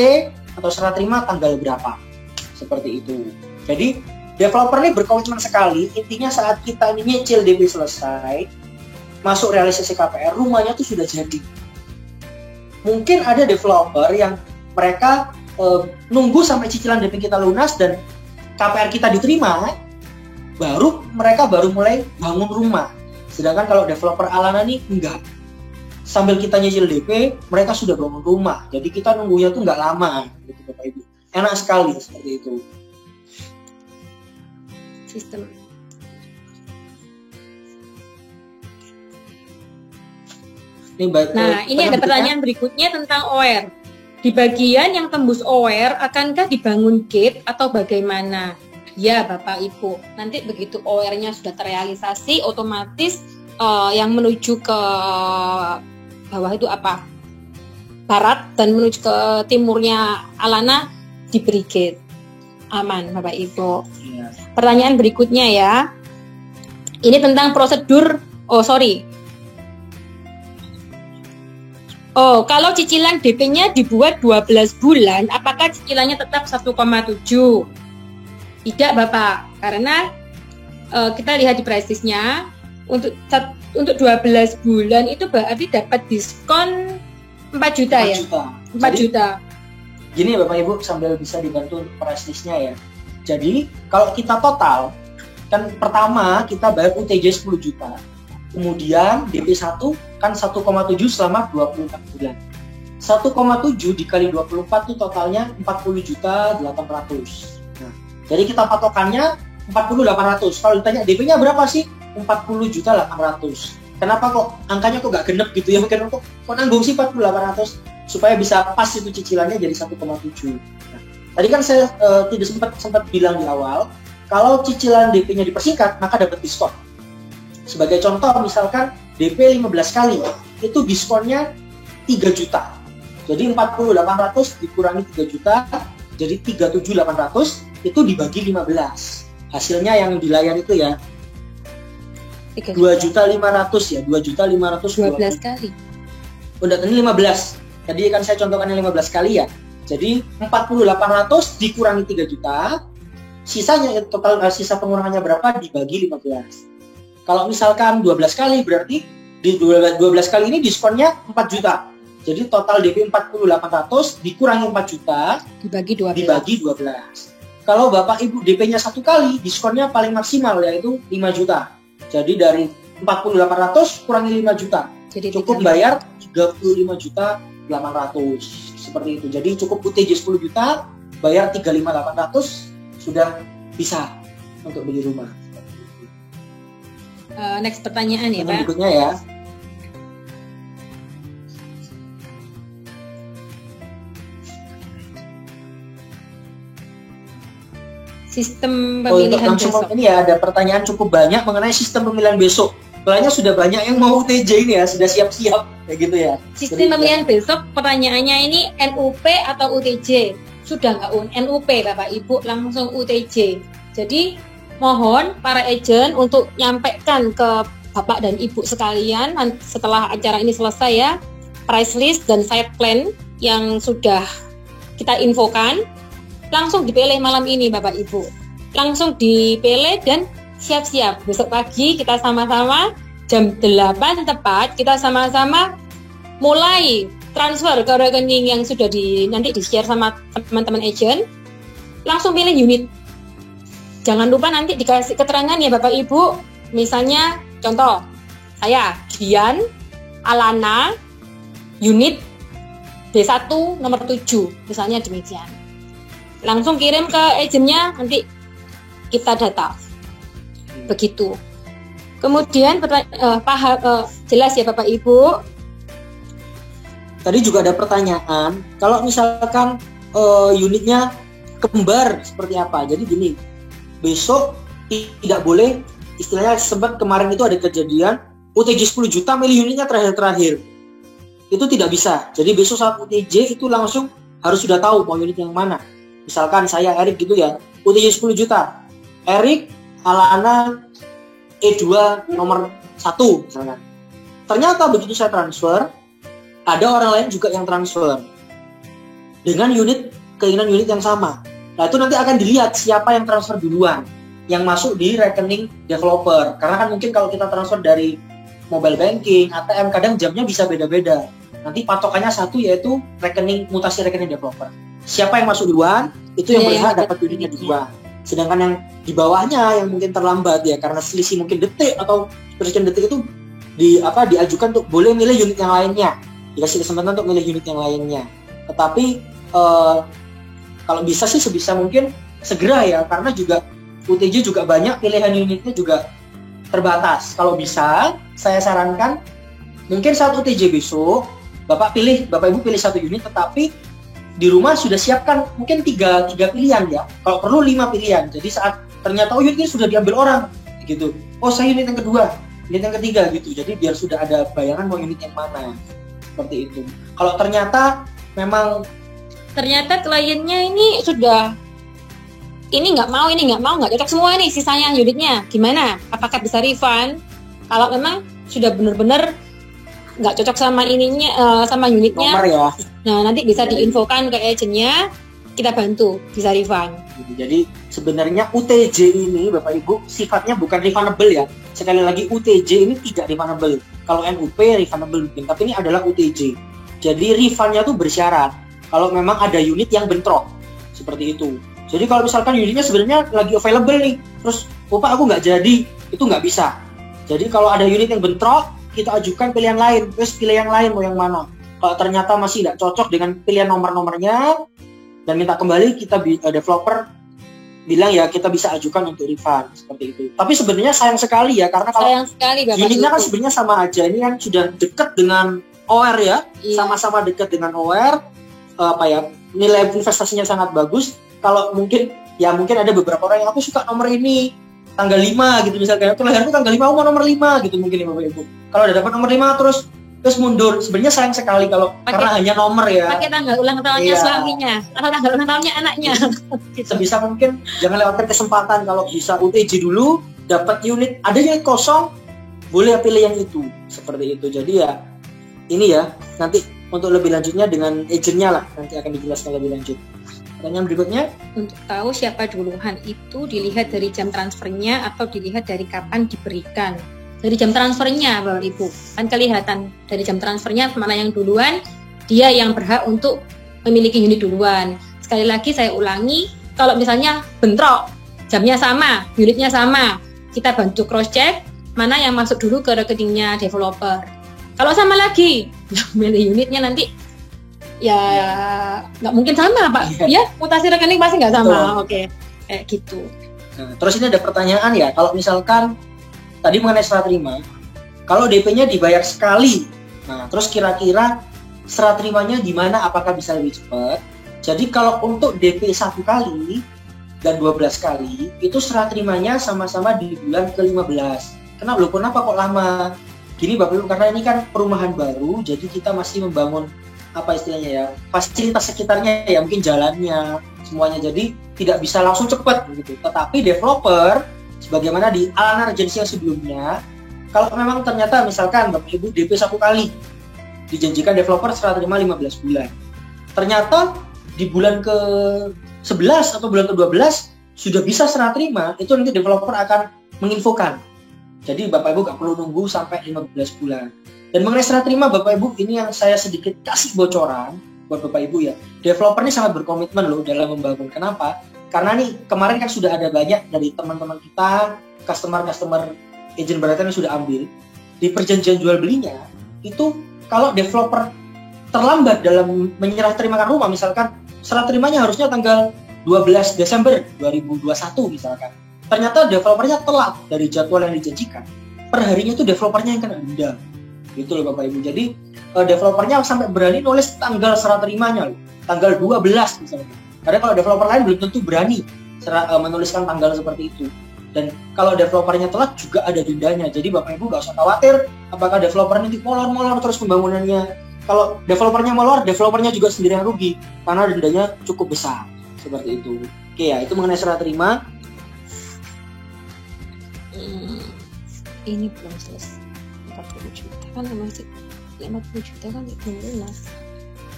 atau serah terima tanggal berapa, seperti itu. Jadi developer ini berkomitmen sekali, intinya saat kita ini nyicil DP selesai, masuk realisasi KPR, rumahnya tuh sudah jadi. Mungkin ada developer yang mereka nunggu sampai cicilan DP kita lunas dan KPR kita diterima, mereka baru mulai bangun rumah. Sedangkan kalau developer Alana nih enggak. Sambil kita nyicil DP, mereka sudah bangun rumah. Jadi kita nunggunya tuh enggak lama, gitu Bapak Ibu. Enak sekali seperti itu. Sistem. Nah, ini ada pertanyaan berikutnya tentang OR. Di bagian yang tembus OR, akankah dibangun gate atau bagaimana? Ya, Bapak Ibu. Nanti begitu OR-nya sudah terrealisasi, otomatis yang menuju ke bawah itu apa? Barat dan menuju ke timurnya Alana diberi gate. Aman, Bapak Ibu. Ya. Pertanyaan berikutnya ya. Ini tentang prosedur. Kalau cicilan DP-nya dibuat 12 bulan, apakah cicilannya tetap 1,7? Tidak, Bapak. Karena kita lihat di price list-nya, untuk 12 bulan itu berarti dapat diskon 4 juta ya? 4 juta. Gini Bapak Ibu, sambil bisa dibantu untuk price list-nya ya. Jadi, kalau kita total, kan pertama kita bayar UTJ 10 juta. Kemudian DP1 kan 1,7 selama 24 bulan. 1,7 dikali 24 itu totalnya 40.800.000. Nah, jadi kita patokannya 40.800. Kalau ditanya DP-nya berapa sih? 40.800. Kenapa kok angkanya kok gak genep gitu ya? Mungkin kok nanggung sih 40.800 supaya bisa pas itu cicilannya jadi 1,7. Nah, tadi kan saya tidak sempat bilang di awal, kalau cicilan DP-nya dipersingkat maka dapat diskon. Sebagai contoh, misalkan DP 15 kali, itu diskonnya 3 juta. Jadi 40.800 dikurangi 3 juta, jadi 37.800, itu dibagi 15. Hasilnya yang dilayar itu ya, 2.500.000 ya, 2.500.000. 12 kali. Udah tadi 15. Tadi kan saya contohkan yang 15 kali ya. Jadi 40.800 dikurangi 3 juta, sisanya total sisa pengurangannya berapa dibagi 15. Kalau misalkan 12 kali berarti di 12 kali ini diskonnya 4 juta. Jadi total DP 40.800 dikurangi 4 juta dibagi 12. Kalau Bapak Ibu DP-nya 1 kali, diskonnya paling maksimal yaitu 5 juta. Jadi dari 40.800 kurangi 5 juta. Jadi cukup bayar 35.800 seperti itu. Jadi cukup UTJ 10 juta, bayar 35.800 sudah bisa untuk beli rumah. Next pertanyaan ya, Pak. Berikutnya ya. Sistem pemilihan besok. Ini ya ada pertanyaan cukup banyak mengenai sistem pemilihan besok. Soalnya sudah banyak yang mau UTJ ini ya, sudah siap-siap kayak gitu ya. Sistem pemilihan besok, pertanyaannya ini NUP atau UTJ? Sudah nggak NUP Bapak Ibu, langsung UTJ. Jadi mohon para agent untuk nyampaikan ke Bapak dan Ibu sekalian setelah acara ini selesai ya, price list dan site plan yang sudah kita infokan, langsung dipilih malam ini Bapak Ibu. Langsung dipilih dan siap-siap. Besok pagi kita sama-sama jam 8 tepat, kita sama-sama mulai transfer ke rekening yang sudah nanti di-share sama teman-teman agent. Langsung pilih unit. Jangan lupa nanti dikasih keterangan ya Bapak Ibu. Misalnya contoh, saya Dian Alana unit B1 nomor 7, misalnya demikian. Langsung kirim ke agennya, nanti kita data. Begitu. Kemudian jelas ya Bapak Ibu. Tadi juga ada pertanyaan, kalau misalkan unitnya kembar seperti apa? Jadi gini, besok tidak boleh, istilahnya sempat kemarin itu ada kejadian UTJ 10 juta milih unitnya terakhir. itu tidak bisa. Jadi besok saat UTJ itu langsung harus sudah tahu mau unit yang mana. Misalkan saya Erik gitu ya, UTJ 10 juta. Erik, Alana, E2 nomor 1 misalkan. Ternyata begitu saya transfer, ada orang lain juga yang transfer dengan keinginan unit yang sama. Nah itu nanti akan dilihat siapa yang transfer duluan, yang masuk di rekening developer. Karena kan mungkin kalau kita transfer dari mobile banking, ATM, kadang jamnya bisa beda-beda. Nanti patokannya satu, yaitu mutasi rekening developer. Siapa yang masuk duluan, itu yang berhak dapat unitnya duluan. Sedangkan yang di bawahnya yang mungkin terlambat ya, karena selisih mungkin detik atau sekian detik itu diajukan untuk boleh milih unit yang lainnya. Dikasih kesempatan untuk milih unit yang lainnya. Tetapi kalau bisa sih sebisa mungkin segera ya, karena juga UTJ juga banyak, pilihan unitnya juga terbatas. Kalau bisa, saya sarankan mungkin saat UTJ besok, Bapak Ibu pilih satu unit, tetapi di rumah sudah siapkan mungkin tiga pilihan ya. Kalau perlu 5 pilihan. Jadi saat ternyata unit ini sudah diambil orang, gitu. Oh saya unit yang kedua, unit yang ketiga gitu. Jadi biar sudah ada bayangan mau unit yang mana. Seperti itu. Kalau ternyata kliennya ini sudah nggak mau, nggak cocok semua nih sisanya unitnya, gimana? Apakah bisa refund? Kalau memang sudah benar-benar nggak cocok sama sama unitnya, nomor ya. Nah nanti bisa diinfokan ke agennya, kita bantu bisa refund. Jadi sebenarnya UTJ ini Bapak Ibu sifatnya bukan refundable ya. Sekali lagi UTJ ini tidak refundable. Kalau NUP refundable mungkin, tapi ini adalah UTJ. Jadi refundnya tuh bersyarat kalau memang ada unit yang bentrok seperti itu. Jadi kalau misalkan unitnya sebenarnya lagi available nih, terus Pak aku nggak jadi, itu nggak bisa. Jadi kalau ada unit yang bentrok, kita ajukan pilihan lain, terus pilih yang lain mau yang mana. Kalau ternyata masih tidak cocok dengan pilihan nomor-nomornya dan minta kembali, kita developer bilang ya kita bisa ajukan untuk refund seperti itu. Tapi sebenarnya sayang sekali ya, karena kalau unitnya kan sebenarnya sama aja. Ini kan sudah dekat dengan OR ya, sama-sama dekat dengan OR, nilai investasinya sangat bagus. Kalau mungkin ada beberapa orang yang aku suka nomor ini tanggal 5 gitu misalkan, aku lahirku tanggal 5, aku mau nomor 5 gitu mungkin ya Bapak Ibu. Kalau udah dapat nomor 5 terus mundur, sebenarnya sayang sekali kalau karena hanya nomor ya. Pakai tanggal ulang tahunnya suaminya, atau tanggal ulang tahunnya anaknya. Sebisa mungkin jangan lewatkan kesempatan. Kalau bisa UTJ dulu, dapat unit, ada unit kosong, boleh pilih yang itu, seperti itu. Jadi ya ini ya, nanti untuk lebih lanjutnya dengan agennya lah, nanti akan dijelaskan lebih lanjut. Pertanyaan berikutnya, untuk tahu siapa duluan itu dilihat dari jam transfernya atau dilihat dari kapan diberikan? Dari jam transfernya Bapak Ibu, kan kelihatan dari jam transfernya mana yang duluan, dia yang berhak untuk memiliki unit duluan. Sekali lagi saya ulangi, kalau misalnya bentrok, jamnya sama, unitnya sama, kita bantu cross check mana yang masuk dulu ke rekeningnya developer. Kalau sama lagi, milih unitnya nanti ya nggak mungkin sama Pak, ya mutasi rekening pasti nggak sama. Oke, kayak gitu. Nah, terus ini ada pertanyaan ya, kalau misalkan tadi mengenai serah terima, kalau DP-nya dibayar sekali, nah terus kira-kira serah terimanya di mana, apakah bisa lebih cepat? Jadi kalau untuk DP 1 kali dan 12 kali, itu serah terimanya sama-sama di bulan ke-15. Kenapa kok lama? Gini Bapak Ibu, karena ini kan perumahan baru, jadi kita masih membangun apa istilahnya ya, fasilitas sekitarnya ya, mungkin jalannya, semuanya, jadi tidak bisa langsung cepat gitu. Tetapi developer, sebagaimana di Alana Regency yang sebelumnya, kalau memang ternyata misalkan Bapak Ibu DP 1 kali, dijanjikan developer serah terima 15 bulan. Ternyata di bulan ke-11 atau bulan ke-12 sudah bisa serah terima, itu nanti developer akan menginfokan. Jadi Bapak Ibu gak perlu nunggu sampai 15 bulan. Dan mengenai serah terima Bapak Ibu, ini yang saya sedikit kasih bocoran buat Bapak Ibu ya. Developer ini sangat berkomitmen loh dalam membangun. Kenapa? Karena nih kemarin kan sudah ada banyak dari teman-teman kita, customer agent Baratan yang sudah ambil. Di perjanjian jual belinya, itu kalau developer terlambat dalam menyerah terimakan rumah, misalkan serah terimanya harusnya tanggal 12 Desember 2021 misalkan. Ternyata developernya telat dari jadwal yang dijanjikan. Per harinya itu developernya yang kena denda. Gitu loh Bapak Ibu. Jadi developernya sampai berani nulis tanggal serah terimanya loh. Tanggal 12 misalnya. Karena kalau developer lain belum tentu berani menuliskan tanggal seperti itu. Dan kalau developernya telat juga ada dendanya. Jadi Bapak Ibu gak usah khawatir apakah developer nanti molor terus pembangunannya. kalau developernya molor, developernya juga sendiri yang rugi karena dendanya cukup besar. Seperti itu. Oke ya, itu mengenai serah terima. Ini belum selesai. 40 juta kan masih 50 juta kan belum lunas.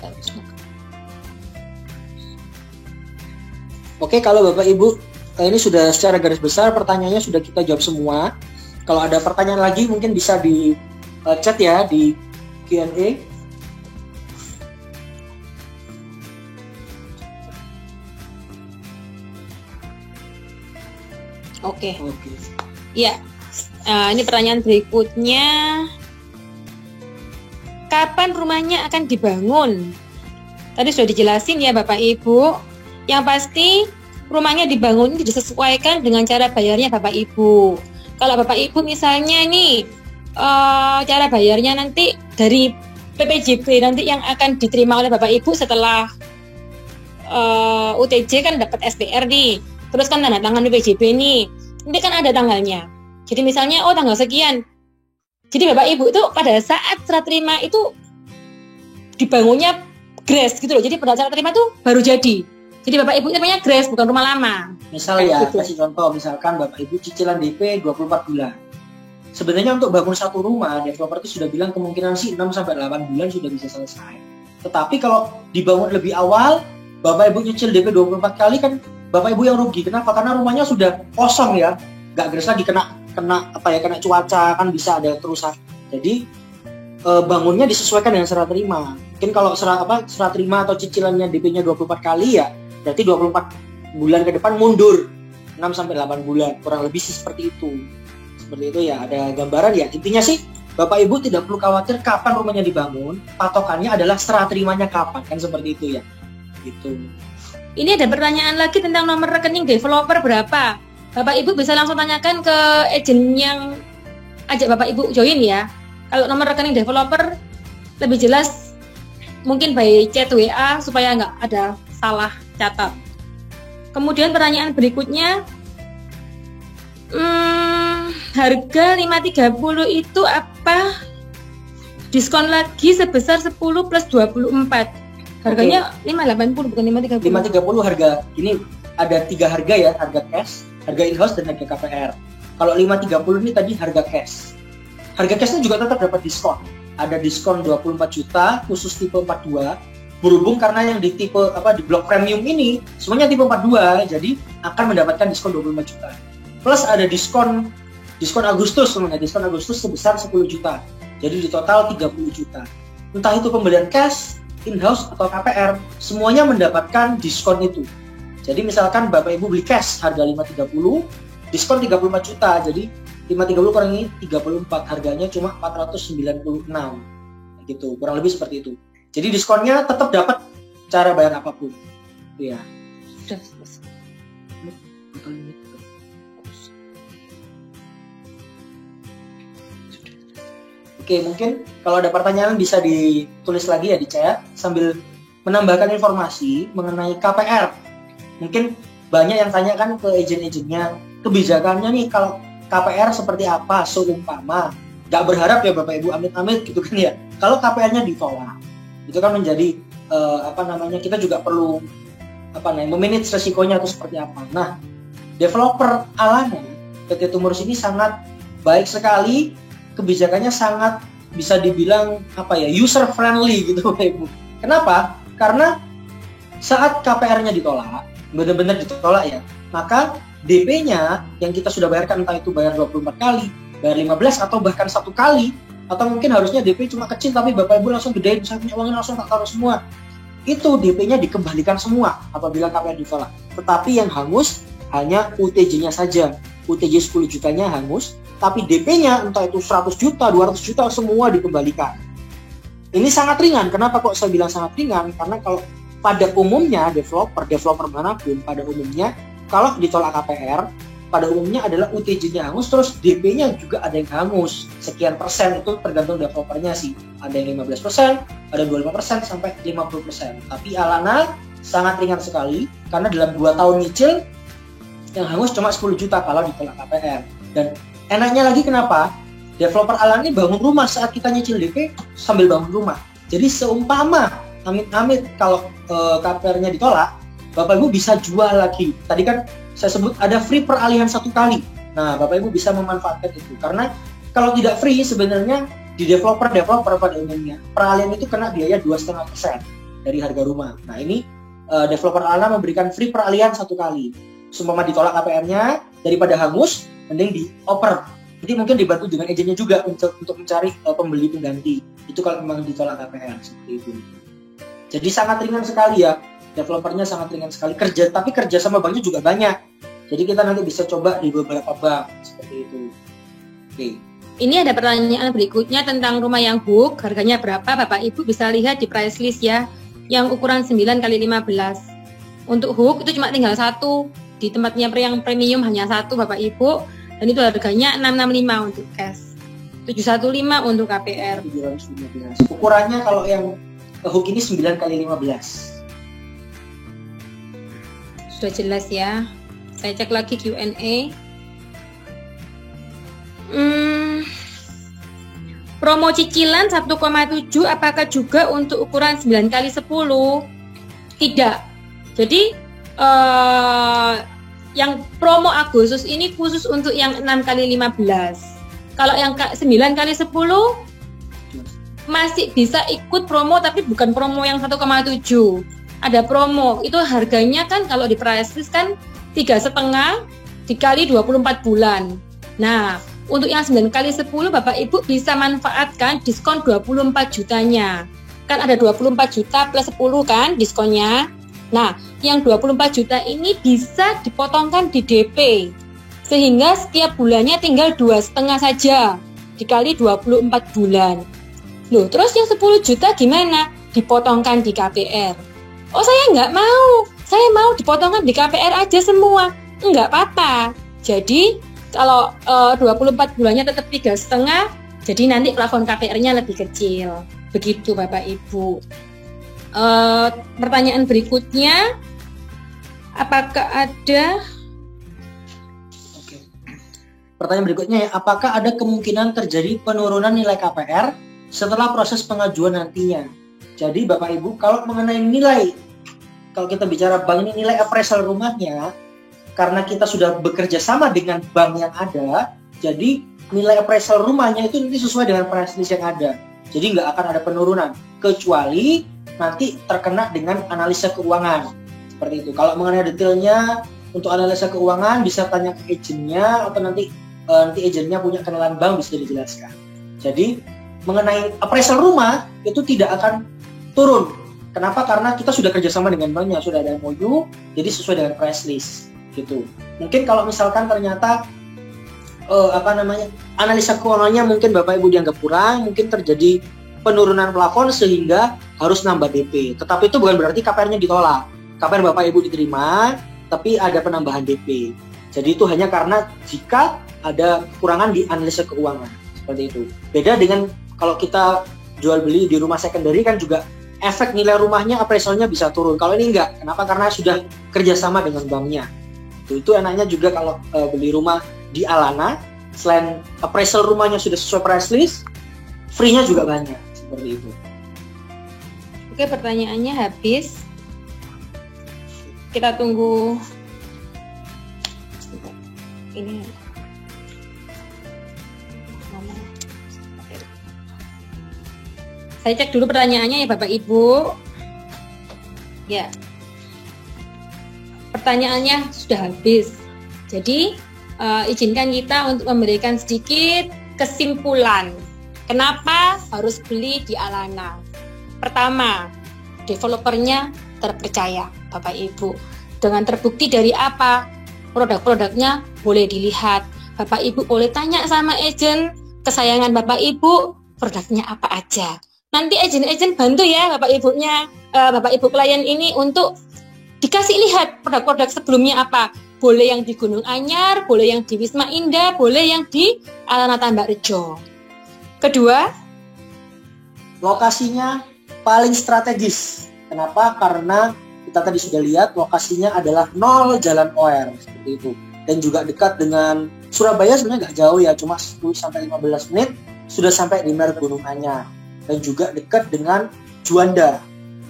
Harus makan. Oke, kalau Bapak Ibu ini sudah secara garis besar pertanyaannya sudah kita jawab semua. Kalau ada pertanyaan lagi mungkin bisa di chat ya di Q&A. Oke. Ya. Ini pertanyaan berikutnya. Kapan rumahnya akan dibangun? Tadi sudah dijelasin ya Bapak Ibu. Yang pasti rumahnya dibangun ini disesuaikan dengan cara bayarnya Bapak Ibu. Kalau Bapak Ibu misalnya nih cara bayarnya nanti dari PPJB nanti yang akan diterima oleh Bapak Ibu setelah UTJ kan dapat SPR nih. Terus kan tanda tangan PPJB nih. Ini kan ada tanggalnya. Jadi misalnya tanggal sekian. Jadi Bapak Ibu itu pada saat serah terima itu dibangunnya grace gitu loh. Jadi pada saat terima itu baru jadi. Jadi Bapak Ibu namanya grace bukan rumah lama. Misal ya, gitu. kasih contoh misalkan Bapak Ibu cicilan DP 24 bulan. Sebenarnya untuk bangun satu rumah, developer itu sudah bilang kemungkinan sih 6 sampai 8 bulan sudah bisa selesai. Tetapi kalau dibangun lebih awal, Bapak Ibu nyicil DP 24 kali kan Bapak Ibu yang rugi. Kenapa? Karena rumahnya sudah kosong ya. Nggak grace lagi kena cuaca kan bisa ada kerusakan. Jadi bangunnya disesuaikan dengan serah terima. Mungkin kalau serah terima atau cicilannya DP-nya 24 kali ya, berarti 24 bulan ke depan mundur 6 sampai 8 bulan. Kurang lebih sih seperti itu. Seperti itu ya, ada gambaran ya. Intinya sih Bapak Ibu tidak perlu khawatir kapan rumahnya dibangun, patokannya adalah serah terimanya kapan, kan seperti itu ya. Gitu. Ini ada pertanyaan lagi tentang nomor rekening developer berapa? Bapak Ibu bisa langsung tanyakan ke agen yang ajak Bapak Ibu join ya. Kalau nomor rekening developer lebih jelas mungkin by chat WA supaya nggak ada salah catat. Kemudian pertanyaan berikutnya, harga 530 itu apa? Diskon lagi sebesar 10 plus 24. Harganya 580 bukan 530. 530 harga ini ada 3 harga ya, harga cash, harga in-house dan harga KPR. Kalau 530 ini tadi harga cash. Harga cashnya juga tetap dapat diskon. Ada diskon 24 juta khusus tipe 42. Berhubung karena yang di tipe di blok premium ini semuanya tipe 42, jadi akan mendapatkan diskon 25 juta. Plus ada diskon Agustus semuanya, diskon Agustus sebesar 10 juta. Jadi di total 30 juta. Entah itu pembelian cash, in-house atau KPR, semuanya mendapatkan diskon itu. Jadi misalkan Bapak Ibu beli cash harga 530, diskon 34 juta. Jadi 530 kurangi 34, harganya cuma 496. Gitu, kurang lebih seperti itu. Jadi diskonnya tetap dapat cara bayar apapun. Ya. Sudah selesai. Oke, mungkin kalau ada pertanyaan bisa ditulis lagi ya di chat sambil menambahkan informasi mengenai KPR. Mungkin banyak yang tanya kan ke agen-agennya, kebijakannya nih kalau KPR seperti apa, seumpama. Nggak berharap ya Bapak Ibu amit-amit gitu kan ya. Kalau KPR-nya ditolak, itu kan menjadi kita juga perlu memanage resikonya itu seperti apa. Nah, developer Alana PT Tumorus ini sangat baik sekali, kebijakannya sangat bisa dibilang user friendly gitu Bapak Ibu. Kenapa? Karena saat KPR-nya ditolak, benar-benar ditolak ya, maka DP-nya yang kita sudah bayarkan, entah itu bayar 24 kali, bayar 15 atau bahkan 1 kali, atau mungkin harusnya DP cuma kecil tapi Bapak Ibu langsung gedein, saya punya uangnya langsung tak taruh semua, itu DP-nya dikembalikan semua apabila KPR ditolak. Tetapi yang hangus hanya UTJ-nya saja. UTJ 10 jutanya hangus, tapi DP-nya entah itu 100 juta, 200 juta semua dikembalikan. Ini sangat ringan. Kenapa kok saya bilang sangat ringan? Karena kalau pada umumnya developer manapun pada umumnya kalau ditolak KPR pada umumnya adalah UTJ-nya hangus, terus DP-nya juga ada yang hangus. Sekian persen itu tergantung developernya sih. Ada yang 15%, ada 25% sampai 50%. Tapi Alana sangat ringan sekali karena dalam 2 tahun nyicil yang hangus cuma 10 juta kalau ditolak KPR. Dan enaknya lagi kenapa? Developer Alana ini bangun rumah saat kita nyicil DP sambil bangun rumah. Jadi seumpama amit-amit kalau KPR-nya ditolak, Bapak Ibu bisa jual lagi. Tadi kan saya sebut ada free peralihan 1 kali. Nah, Bapak Ibu bisa memanfaatkan itu. Karena kalau tidak free sebenarnya di developer pada umumnya peralihan itu kena biaya 2,5% dari harga rumah. Nah, ini developer Alana memberikan free peralihan 1 kali. Seumpama ditolak KPR-nya, daripada hangus, mending dioper. Jadi mungkin dibantu dengan agennya juga untuk mencari pembeli pengganti. Itu kalau memang ditolak KPR seperti itu. Jadi sangat ringan sekali ya. Developernya sangat ringan sekali tapi kerja sama banknya juga banyak. Jadi kita nanti bisa coba di beberapa bank seperti itu. Oke. Ini ada pertanyaan berikutnya tentang rumah yang hook, harganya berapa? Bapak Ibu bisa lihat di price list ya, yang ukuran 9x15. Untuk hook itu cuma tinggal 1, di tempatnya yang premium hanya 1 Bapak Ibu, dan itu harganya 665 untuk cash, 715 untuk KPR. 715. Ukurannya kalau yang hook ini 9x15. Sudah jelas ya. Saya cek lagi Q&A. Promo cicilan 1,7 apakah juga untuk ukuran 9x10? Tidak. Jadi yang promo Agustus ini khusus untuk yang 6x15. Kalau yang 9x10 masih bisa ikut promo, tapi bukan promo yang 1,7. Ada promo, itu harganya kan kalau di price list kan 3,5 dikali 24 bulan. Nah, untuk yang 9x10 Bapak Ibu bisa manfaatkan diskon 24 jutanya. Kan ada 24 juta plus 10 kan diskonnya. Nah, yang 24 juta ini bisa dipotongkan di DP. Sehingga setiap bulannya tinggal 2,5 saja dikali 24 bulan. Loh, terus yang 10 juta gimana? Dipotongkan di KPR. Oh, saya nggak mau. Saya mau dipotongkan di KPR aja semua. Nggak apa-apa. Jadi, kalau 24 bulannya tetap 3,5, jadi nanti plafon KPR-nya lebih kecil. Begitu Bapak Ibu. Pertanyaan berikutnya, apakah ada... Oke. Pertanyaan berikutnya ya, apakah ada kemungkinan terjadi penurunan nilai KPR setelah proses pengajuan nantinya? Jadi Bapak Ibu, kalau mengenai nilai, kalau kita bicara bank ini nilai appraisal rumahnya, karena kita sudah bekerja sama dengan bank yang ada, jadi nilai appraisal rumahnya itu nanti sesuai dengan price list yang ada. Jadi nggak akan ada penurunan, kecuali nanti terkena dengan analisa keuangan. Seperti itu. Kalau mengenai detailnya, untuk analisa keuangan bisa tanya ke agennya, atau nanti agennya punya kenalan bank bisa dijelaskan. Jadi mengenai appraisal rumah itu tidak akan turun. Kenapa? Karena kita sudah kerjasama dengan banknya, sudah ada MOU, jadi sesuai dengan price list gitu. Mungkin kalau misalkan ternyata analisa keuangannya mungkin Bapak Ibu dianggap kurang, mungkin terjadi penurunan plafon sehingga harus nambah DP. Tetapi itu bukan berarti KPR-nya ditolak. KPR Bapak Ibu diterima, tapi ada penambahan DP. Jadi itu hanya karena jika ada kekurangan di analisa keuangan. Seperti itu. Beda dengan kalau kita jual beli di rumah secondary kan juga efek nilai rumahnya, appraisalnya bisa turun. Kalau ini enggak, kenapa? Karena sudah kerjasama dengan banknya. Itu enaknya juga kalau beli rumah di Alana, selain appraisal rumahnya sudah sesuai price list, free-nya juga banyak. Seperti itu. Oke, pertanyaannya habis. Kita tunggu. Ini. Saya cek dulu pertanyaannya ya Bapak Ibu. Ya. Pertanyaannya sudah habis. Jadi izinkan kita untuk memberikan sedikit kesimpulan. Kenapa harus beli di Alana? Pertama, developernya terpercaya Bapak Ibu. Dengan terbukti dari apa? Produk-produknya boleh dilihat. Bapak Ibu boleh tanya sama agen kesayangan Bapak Ibu, produknya apa aja. Nanti agen-agen bantu ya Bapak Ibunya, Bapak Ibu klien ini untuk dikasih lihat produk-produk sebelumnya apa. Boleh yang di Gunung Anyar, boleh yang di Wisma Indah, boleh yang di Alana Tambak Rejo. Kedua, lokasinya paling strategis. Kenapa? Karena kita tadi sudah lihat lokasinya adalah 0 jalan OR seperti itu. Dan juga dekat dengan Surabaya, sebenarnya nggak jauh ya, cuma 10-15 menit sudah sampai di Mer Gunung Anyar. dan juga dekat dengan Juanda.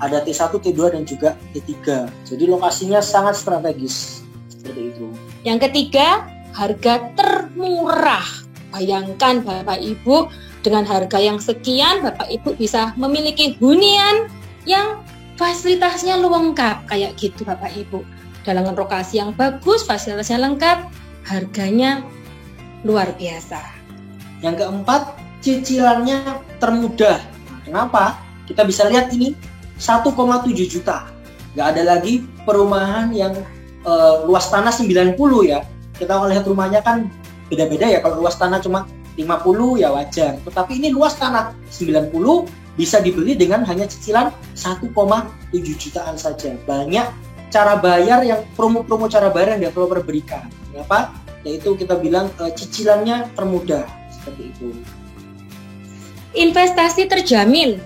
Ada T1, T2 dan juga T3. Jadi lokasinya sangat strategis. Seperti itu. Yang ketiga, harga termurah. Bayangkan Bapak Ibu, dengan harga yang sekian Bapak Ibu bisa memiliki hunian yang fasilitasnya lengkap kayak gitu Bapak Ibu. Dalam lokasi yang bagus, fasilitasnya lengkap, harganya luar biasa. Yang keempat, cicilannya termudah. Kenapa? Kita bisa lihat ini 1,7 juta. Nggak ada lagi perumahan yang luas tanah 90 ya. Kita melihat rumahnya kan beda-beda ya. Kalau luas tanah cuma 50 ya wajar. Tetapi ini luas tanah 90 bisa dibeli dengan hanya cicilan 1,7 jutaan saja. Banyak cara bayar yang promo-promo cara bayar yang developer berikan. Kenapa? Yaitu kita bilang cicilannya termudah. Seperti itu. Investasi terjamin.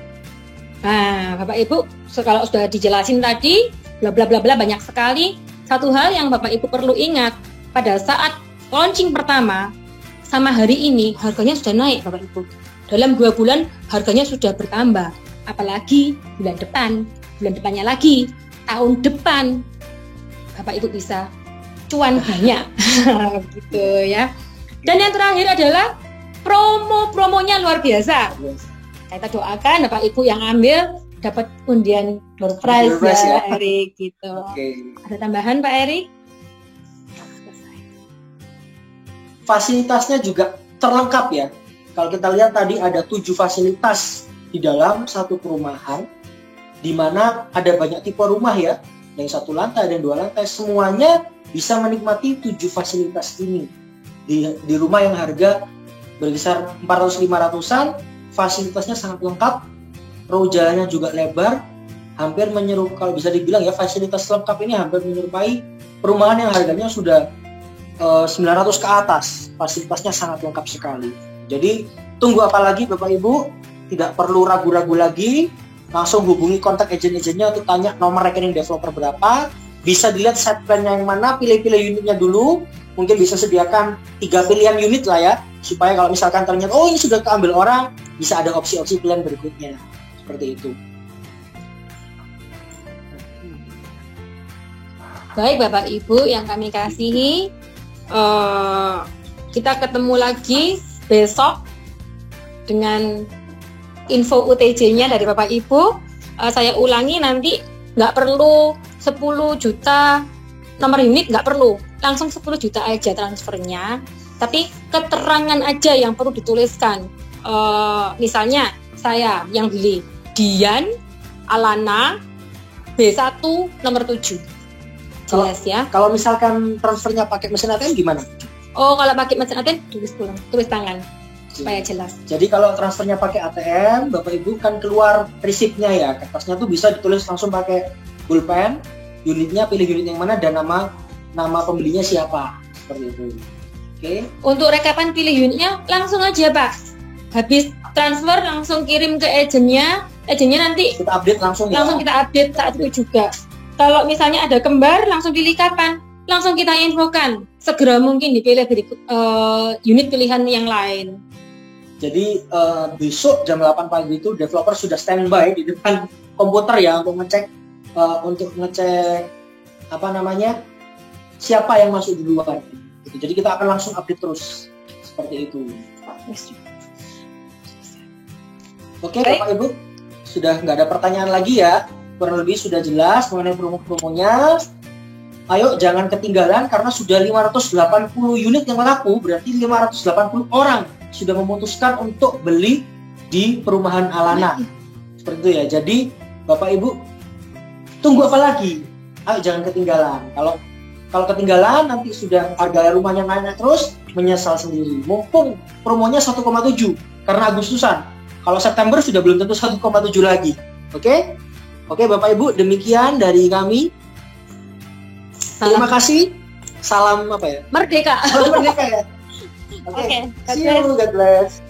Nah, Bapak Ibu, kalau sudah dijelasin tadi, bla bla bla bla banyak sekali. Satu hal yang Bapak Ibu perlu ingat, pada saat launching pertama sama hari ini harganya sudah naik Bapak Ibu. Dalam 2 bulan harganya sudah bertambah. Apalagi bulan depannya lagi, tahun depan Bapak Ibu bisa cuan banyak. Gitu ya. Dan yang terakhir adalah promo-promonya luar biasa. Kita doakan Bapak Ibu yang ambil dapat undian door prize ya, Pak Erik gitu. Ada tambahan Pak Erik? Fasilitasnya juga terlengkap ya. Kalau kita lihat tadi ada 7 fasilitas di dalam satu perumahan, di mana ada banyak tipe rumah ya, yang 1 lantai dan 2 lantai, semuanya bisa menikmati 7 fasilitas ini di rumah yang harga berkisar 400-500an. Fasilitasnya sangat lengkap, row jalannya juga lebar, hampir menyerupai, kalau bisa dibilang ya, fasilitas lengkap ini hampir menyerupai perumahan yang harganya sudah 900 ke atas. Fasilitasnya sangat lengkap sekali. Jadi tunggu apa lagi Bapak Ibu? Tidak perlu ragu-ragu lagi, langsung hubungi kontak agen-agennya untuk tanya nomor rekening developer berapa. Bisa dilihat set plan-nya yang mana, pilih-pilih unitnya dulu. Mungkin bisa sediakan 3 pilihan unit lah ya, supaya kalau misalkan ternyata oh ini sudah keambil orang, bisa ada opsi-opsi pilihan berikutnya. Seperti itu. Baik Bapak Ibu yang kami kasihi, kita ketemu lagi besok dengan info UTJ-nya dari Bapak Ibu. Saya ulangi, nanti nggak perlu 10 juta nomor unit, nggak perlu, langsung 10 juta aja transfernya, tapi keterangan aja yang perlu dituliskan. Misalnya saya yang beli Dian Alana B1 nomor 7, jelas ya. Kalau misalkan transfernya pakai mesin ATM gimana? Oh, kalau pakai mesin ATM tulis tangan supaya jelas. Jadi kalau transfernya pakai ATM, Bapak Ibu kan keluar resipnya ya, kertasnya tuh bisa ditulis langsung pakai pulpen, unitnya pilih unit yang mana dan nama pembelinya siapa, seperti itu. Oke. Untuk rekapan pilih unitnya langsung aja Pak, habis transfer langsung kirim ke agennya nanti kita update langsung kita update saat itu juga. Kalau misalnya ada kembar langsung pilih kapan, langsung kita infokan, segera mungkin dipilih dari unit pilihan yang lain. Jadi besok jam 8 pagi itu developer sudah standby di depan komputer ya untuk ngecek siapa yang masuk duluan. Jadi kita akan langsung update terus seperti itu. Oke, Bapak Ibu, sudah nggak ada pertanyaan lagi ya. Kurang lebih sudah jelas mengenai promo-promonya. Ayo jangan ketinggalan karena sudah 580 unit yang laku, berarti 580 orang sudah memutuskan untuk beli di perumahan Alana. Seperti itu ya. Jadi Bapak Ibu tunggu apa lagi? Ayo jangan ketinggalan. Kalau ketinggalan nanti sudah harga rumahnya naik terus, menyesal sendiri. Mumpung promonya 1,7 karena Agustusan. Kalau September sudah belum tentu 1,7 lagi. Oke, Bapak Ibu, demikian dari kami. Terima kasih. Salam apa ya? Merdeka. Salam merdeka ya. Oke. See you, God bless.